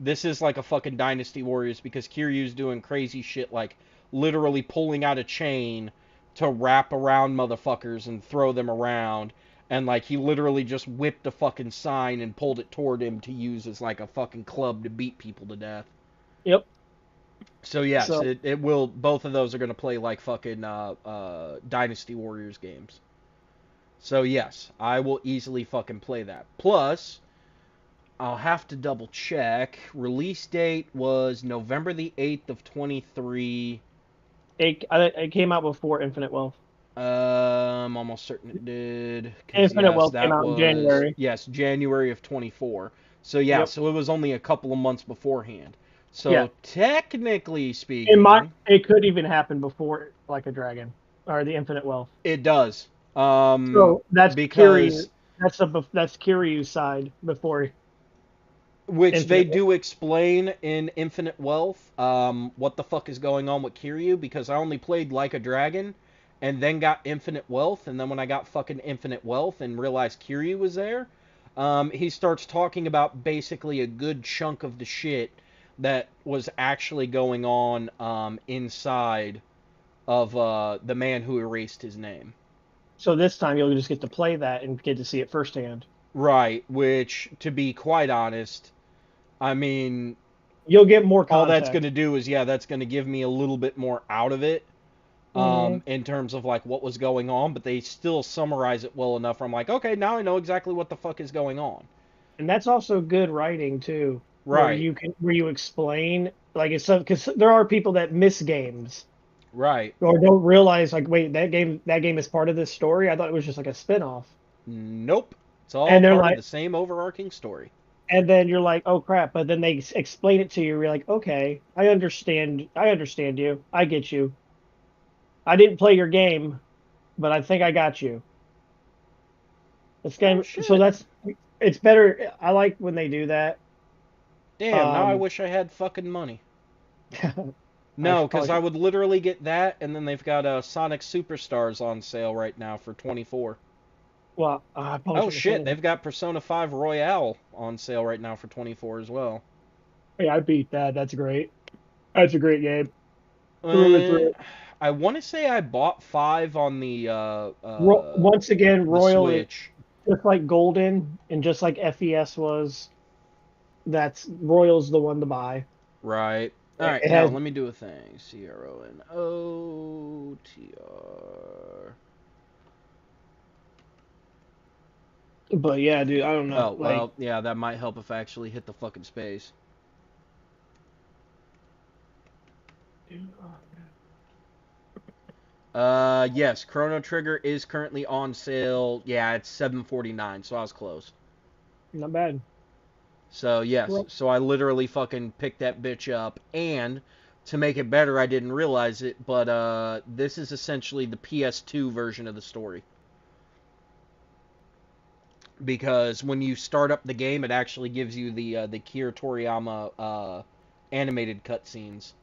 This is like a fucking Dynasty Warriors because Kiryu's doing crazy shit like literally pulling out a chain to wrap around motherfuckers and throw them around. And like he literally just whipped a fucking sign and pulled it toward him to use as like a fucking club to beat people to death. Yep. So yes, So it will. Both of those are gonna play like fucking Dynasty Warriors games. So yes, I will easily fucking play that. Plus, I'll have to double check. Release date was November the 8th of 23. it came out before Infinite Wealth. I'm almost certain it did. Because, Infinite yes, Wealth came that out in was, January. yes, January of 24. So, yeah, Yep. so it was only a couple of months beforehand. Yeah. So, technically speaking, It could even happen before like a dragon or the Infinite Wealth. it does. So that's Kiryu. Because That's Kiryu's side before which they Infinite. do explain in Infinite Wealth, what the fuck is going on with Kiryu, because I only played Like a Dragon, and then got Infinite Wealth, and then when I got fucking Infinite Wealth and realized Kiryu was there, he starts talking about basically a good chunk of the shit that was actually going on inside of the man who erased his name. So this time you'll just get to play that and get to see it firsthand. Right, which, to be quite honest, I mean, You'll get more all that's going context. to do is, yeah, that's going to give me a little bit more out of it, Hmm. in terms of like what was going on, but they still summarize it well enough where I'm like, okay, now I know exactly what the fuck is going on. And that's also good writing too, Right. where you explain. like it's because there are people that miss games Right. or don't realize like, wait, that game is part of this story. I thought it was just like a spin-off. Nope. It's all And they're part of like, the same overarching story. and then you're like, oh crap. But then they explain it to you. You're like, okay, I understand. I understand you. I get you. I didn't play your game, but I think I got you. This Oh game. So shit. it's better. I like when they do that. Damn, now I Um, wish I had fucking money. I No, because probably I should. would literally get that, and then they've got Sonic Superstars on sale right now for 24. Well, I probably Oh shouldn't have shit, said it. they've got Persona 5 Royale on sale right now for 24 as well. Yeah, I beat that. That's great. That's a great game through and Uh, through. I want to say I bought 5 on Once again, the Royal, Switch. just like Golden and just like FES was, that's Royal's the one to buy. Right. All right, It now has, let me do a thing. CRONOTR. but yeah, dude, I don't know. Oh, Like, well, yeah, that might help if I actually hit the fucking space. Yes, Chrono Trigger is currently on sale. Yeah, it's 7.49, so I was close. not bad. So, yes, Well, so I literally fucking picked that bitch up, and to make it better, I didn't realize it, but this is essentially the PS2 version of the story. Because when you start up the game, it actually gives you the Kira Toriyama animated cutscenes.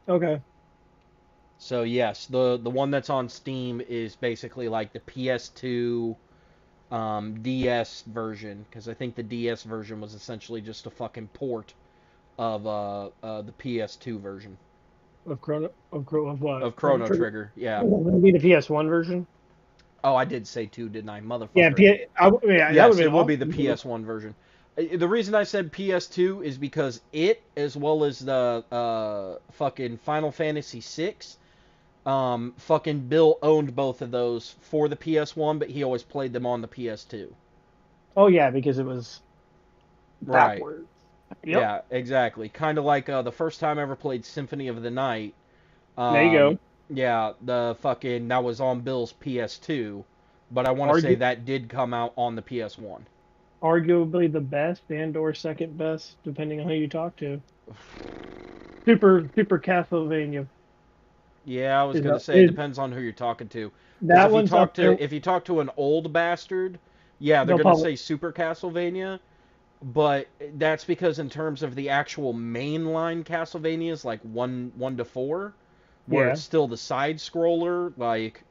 okay. So yes, the one that's on Steam is basically like the PS2 DS version, because I think the DS version was essentially just a fucking port of the PS2 version Of what? of Chrono Chrono Trigger. Trigger. Yeah. Would it be the PS1 version? Oh, I did say two, didn't I, Yeah, motherfucker? yeah, that would Yes, have it been would be the awesome. PS1 version. The reason I said PS2 is because it, as well as the fucking Final Fantasy VI, fucking Bill owned both of those for the PS1, but he always played them on the PS2. Oh yeah, because it was Right. backwards. Yep. Yeah, exactly. Kind of like the first time I ever played Symphony of the Night. There you Um, go. yeah, the fucking that was on Bill's PS2, but I want to say Argu that did come out on the PS1. Arguably the best and or second best, depending on who you talk to. Super Castlevania Yeah, I was is gonna up. say it Is depends on who you're talking to, because that one's up there? if you talk to an old bastard, yeah, they're They'll gonna probably, say Super Castlevania, but that's because in terms of the actual mainline Castlevanias, like one to four, where yeah, it's still the side scroller, like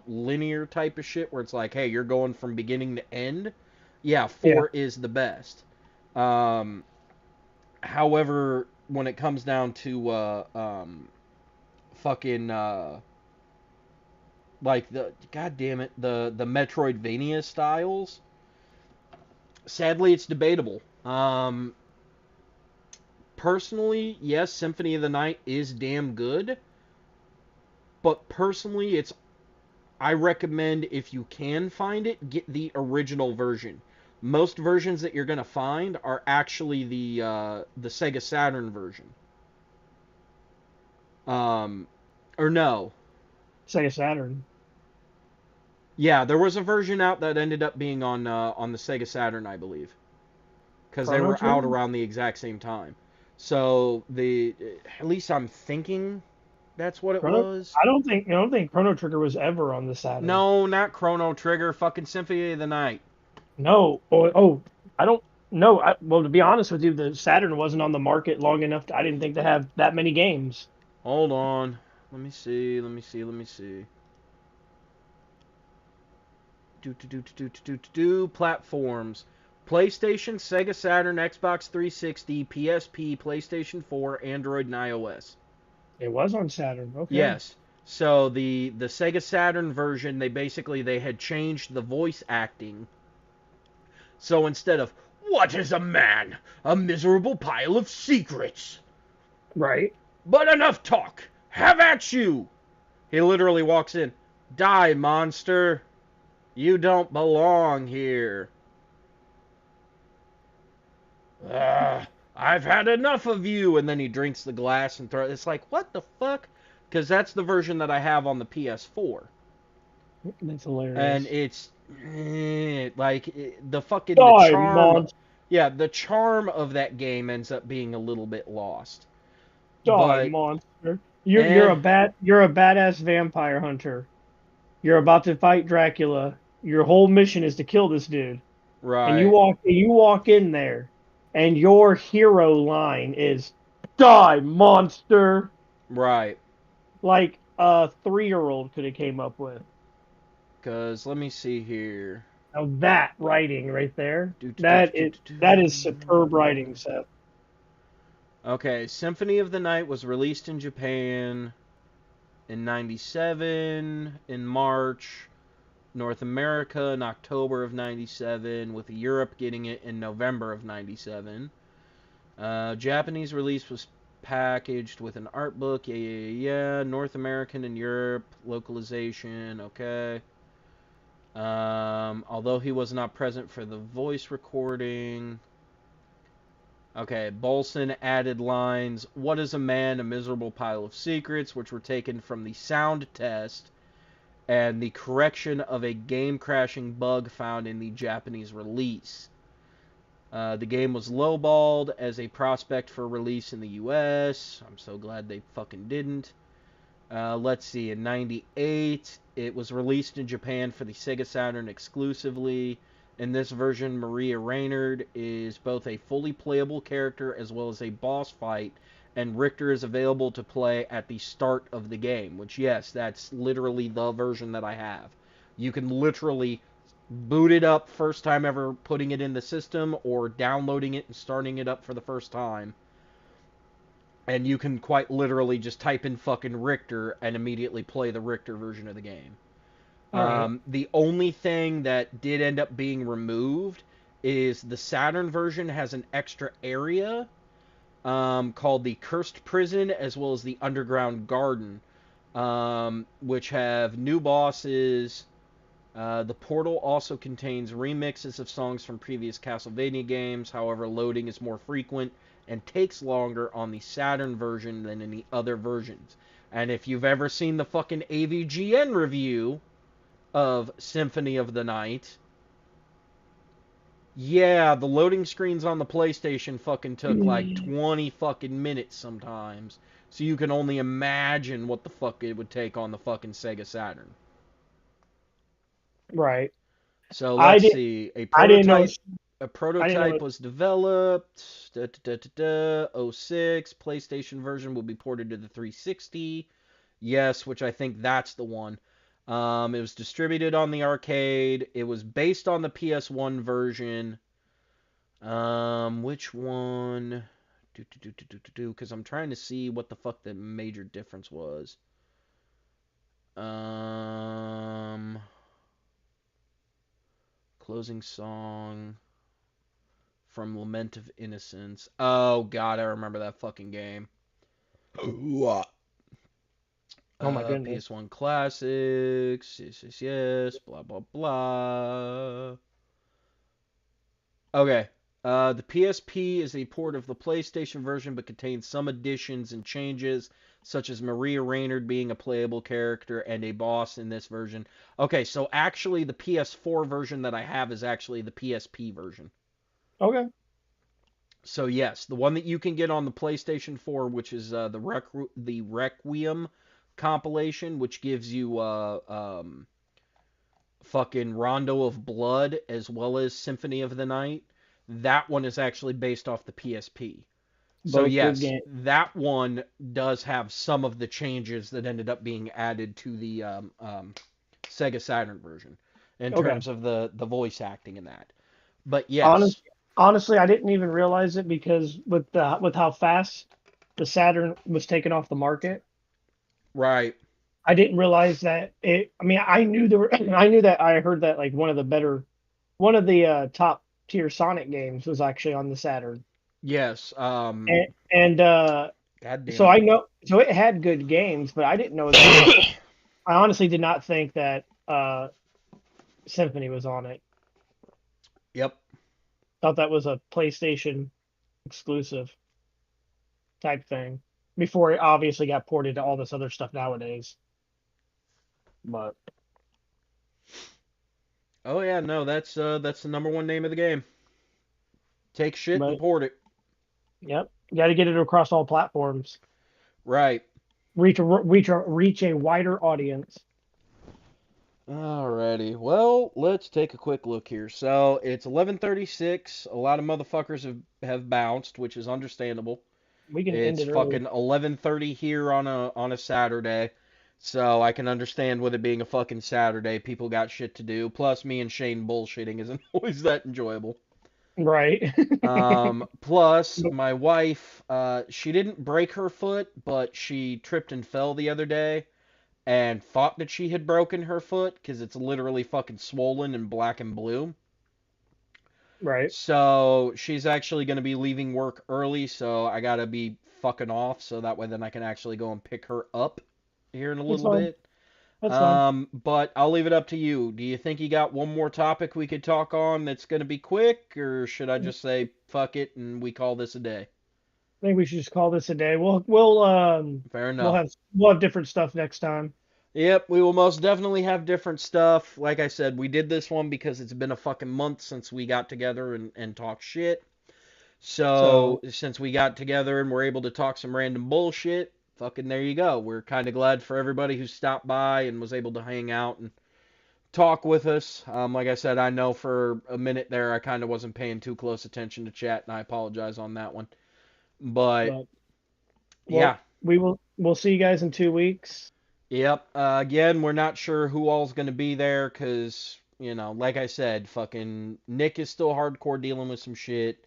linear type of shit, where it's like, hey, you're going from beginning to end. Yeah, yeah. four is the best. Um, However, when it comes down to fucking like the god damn it the Metroidvania styles, sadly it's debatable. Personally, yes, Symphony of the Night is damn good, but personally it's I recommend, if you can find it, get the original version. Most versions that you're gonna find are actually the Sega Saturn version. Um, or no, Sega Saturn. yeah, there was a version out that ended up being on the Sega Saturn, I believe, because they Chrono were out Trigger? around the exact same time. So the at least I'm thinking that's what it Chrono was. I don't think Chrono Trigger was ever on the Saturn. No, not Chrono Trigger. Fucking Symphony of the Night. No. I don't know. Well, to be honest with you, the Saturn wasn't on the market long enough. I didn't think to have that many games. Hold on. Let me see. Let me see. Let me see. Do platforms. PlayStation, Sega Saturn, Xbox 360, PSP, PlayStation 4, Android, and iOS. It was on Saturn. Okay. Yes. So the Sega Saturn version, they had changed the voice acting. So instead of "What is a man? A miserable pile of secrets. Right. But enough talk. Have at you." He literally walks in. "Die, monster. You don't belong here." Ugh. I've had enough of you, and then he drinks the glass and throws. It's like, what the fuck? Because that's the version that I have on the PS4, That's and hilarious. it's like the fucking the Die, charm. monster! Yeah, the charm of that game ends up being a little bit lost. Die, But monster! You're eh, a badass vampire hunter. You're about to fight Dracula. Your whole mission is to kill this dude. And right, you walk in there, and your hero line is "Die, monster!" right. Like a 3-year-old could have came up with. Because let me see here. Now that writing right there, Do, do, do, do, do, that is do. superb writing, Seth. Okay, Symphony of the Night was released in Japan in 97 in March, North America in October of 97, with Europe getting it in November of 97. Japanese release was packaged with an art book. Yeah, yeah, yeah. North American and Europe localization. Okay. Although he was not present for the voice recording. Okay, Bolson added lines, "What is a man? A miserable pile of secrets," which were taken from the sound test and the correction of a game crashing bug found in the Japanese release. The game was lowballed as a prospect for release in the US. I'm so glad they fucking didn't. Let's see, in 98, it was released in Japan for the Sega Saturn exclusively. In this version, Maria Reynard is both a fully playable character as well as a boss fight, and Richter is available to play at the start of the game, which, yes, that's literally the version that I have. You can literally boot it up first time ever putting it in the system or downloading it and starting it up for the first time, and you can quite literally just type in fucking Richter and immediately play the Richter version of the game. All right. The only thing that did end up being removed is the Saturn version has an extra area called the Cursed Prison as well as the Underground Garden, which have new bosses. The portal also contains remixes of songs from previous Castlevania games. However, loading is more frequent and takes longer on the Saturn version than in the other versions. And if you've ever seen the fucking AVGN review of Symphony of the Night, yeah, the loading screens on the PlayStation fucking took like 20 fucking minutes sometimes. So you can only imagine what the fuck it would take on the fucking Sega Saturn. Right. So I let's did. see. I didn't know. A I didn't know. prototype was developed. Da, da, da, da, da, '06 PlayStation version will be ported to the 360. Yes, which I think that's the one. It was distributed on the arcade. It was based on the PS1 version. Which one? Because I'm trying to see what the fuck the major difference was. Um, Closing song from Lament of Innocence. Oh god, I remember that fucking game. What? Oh my goodness. PS1 classics. Yes, yes, yes. Blah blah blah. Okay. The PSP is a port of the PlayStation version, but contains some additions and changes, such as Maria Reynard being a playable character and a boss in this version. Okay, so actually, the PS4 version that I have is actually the PSP version. Okay. So yes, the one that you can get on the PlayStation 4, which is the Requiem compilation, which gives you fucking Rondo of Blood as well as Symphony of the Night. That one is actually based off the PSP. So Both good yes, games. that one does have some of the changes that ended up being added to the Sega Saturn version in Okay. terms of the voice acting in that. But yes, Honest, honestly, I didn't even realize it because with how fast the Saturn was taken off the market, right. I didn't realize that it. I mean, I knew there were. I knew that I heard that like one of the top tier Sonic games was actually on the Saturn, Yes. and God so damn I it. know. So it had good games, but I didn't know that. I honestly did not think that Symphony was on it. Yep. Thought that was a PlayStation. exclusive type thing before it obviously got ported to all this other stuff nowadays. But Oh yeah, no, that's the number one name of the game. Take shit and but port it. yep, you got to get it across all platforms. Right. Reach a wider audience. Alrighty. Well, let's take a quick look here. So it's 11:36. A lot of motherfuckers have bounced, which is understandable. We can end It's it early. fucking 11:30 here on a Saturday. So I can understand with it being a fucking Saturday, people got shit to do. Plus me and Shane bullshitting isn't always that enjoyable. Right. Plus my wife, she didn't break her foot, but she tripped and fell the other day and thought that she had broken her foot because it's literally fucking swollen and black and blue. Right. So she's actually going to be leaving work early, so I got to be fucking off so that way then I can actually go and pick her up here in a That's little fine. bit. That's fine. But I'll leave it up to you. Do you think you got one more topic we could talk on that's going to be quick, or should I I just say fuck it and we call this a day? think we should just call this a day. We'll Fair we'll enough. have we'll have different stuff next time. Yep, we will most definitely have different stuff. Like I said, we did this one because it's been a fucking month since we got together and talked shit. So, So, since we got together and we're able to talk some random bullshit, fucking there you go. We're kind of glad for everybody who stopped by and was able to hang out and talk with us. Like I said, I know for a minute there I kind of wasn't paying too close attention to chat, and I apologize on that one. But but yeah, we'll see you guys in 2 weeks. yep. Again, we're not sure who all's gonna be there because like I said, fucking Nick is still hardcore dealing with some shit.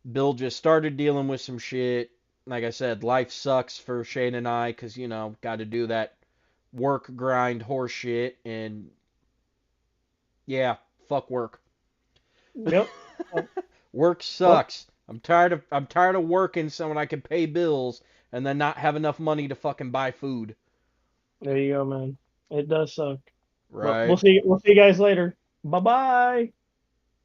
Bill just started dealing with some shit. Like I said, life sucks for Shane and I because got to do that work grind horse shit, and yeah, fuck work. Yep. Work Well, sucks. I'm tired of working so when I can pay bills and then not have enough money to fucking buy food. there you go, man. It does suck. But Right. we'll see you guys later. Bye bye.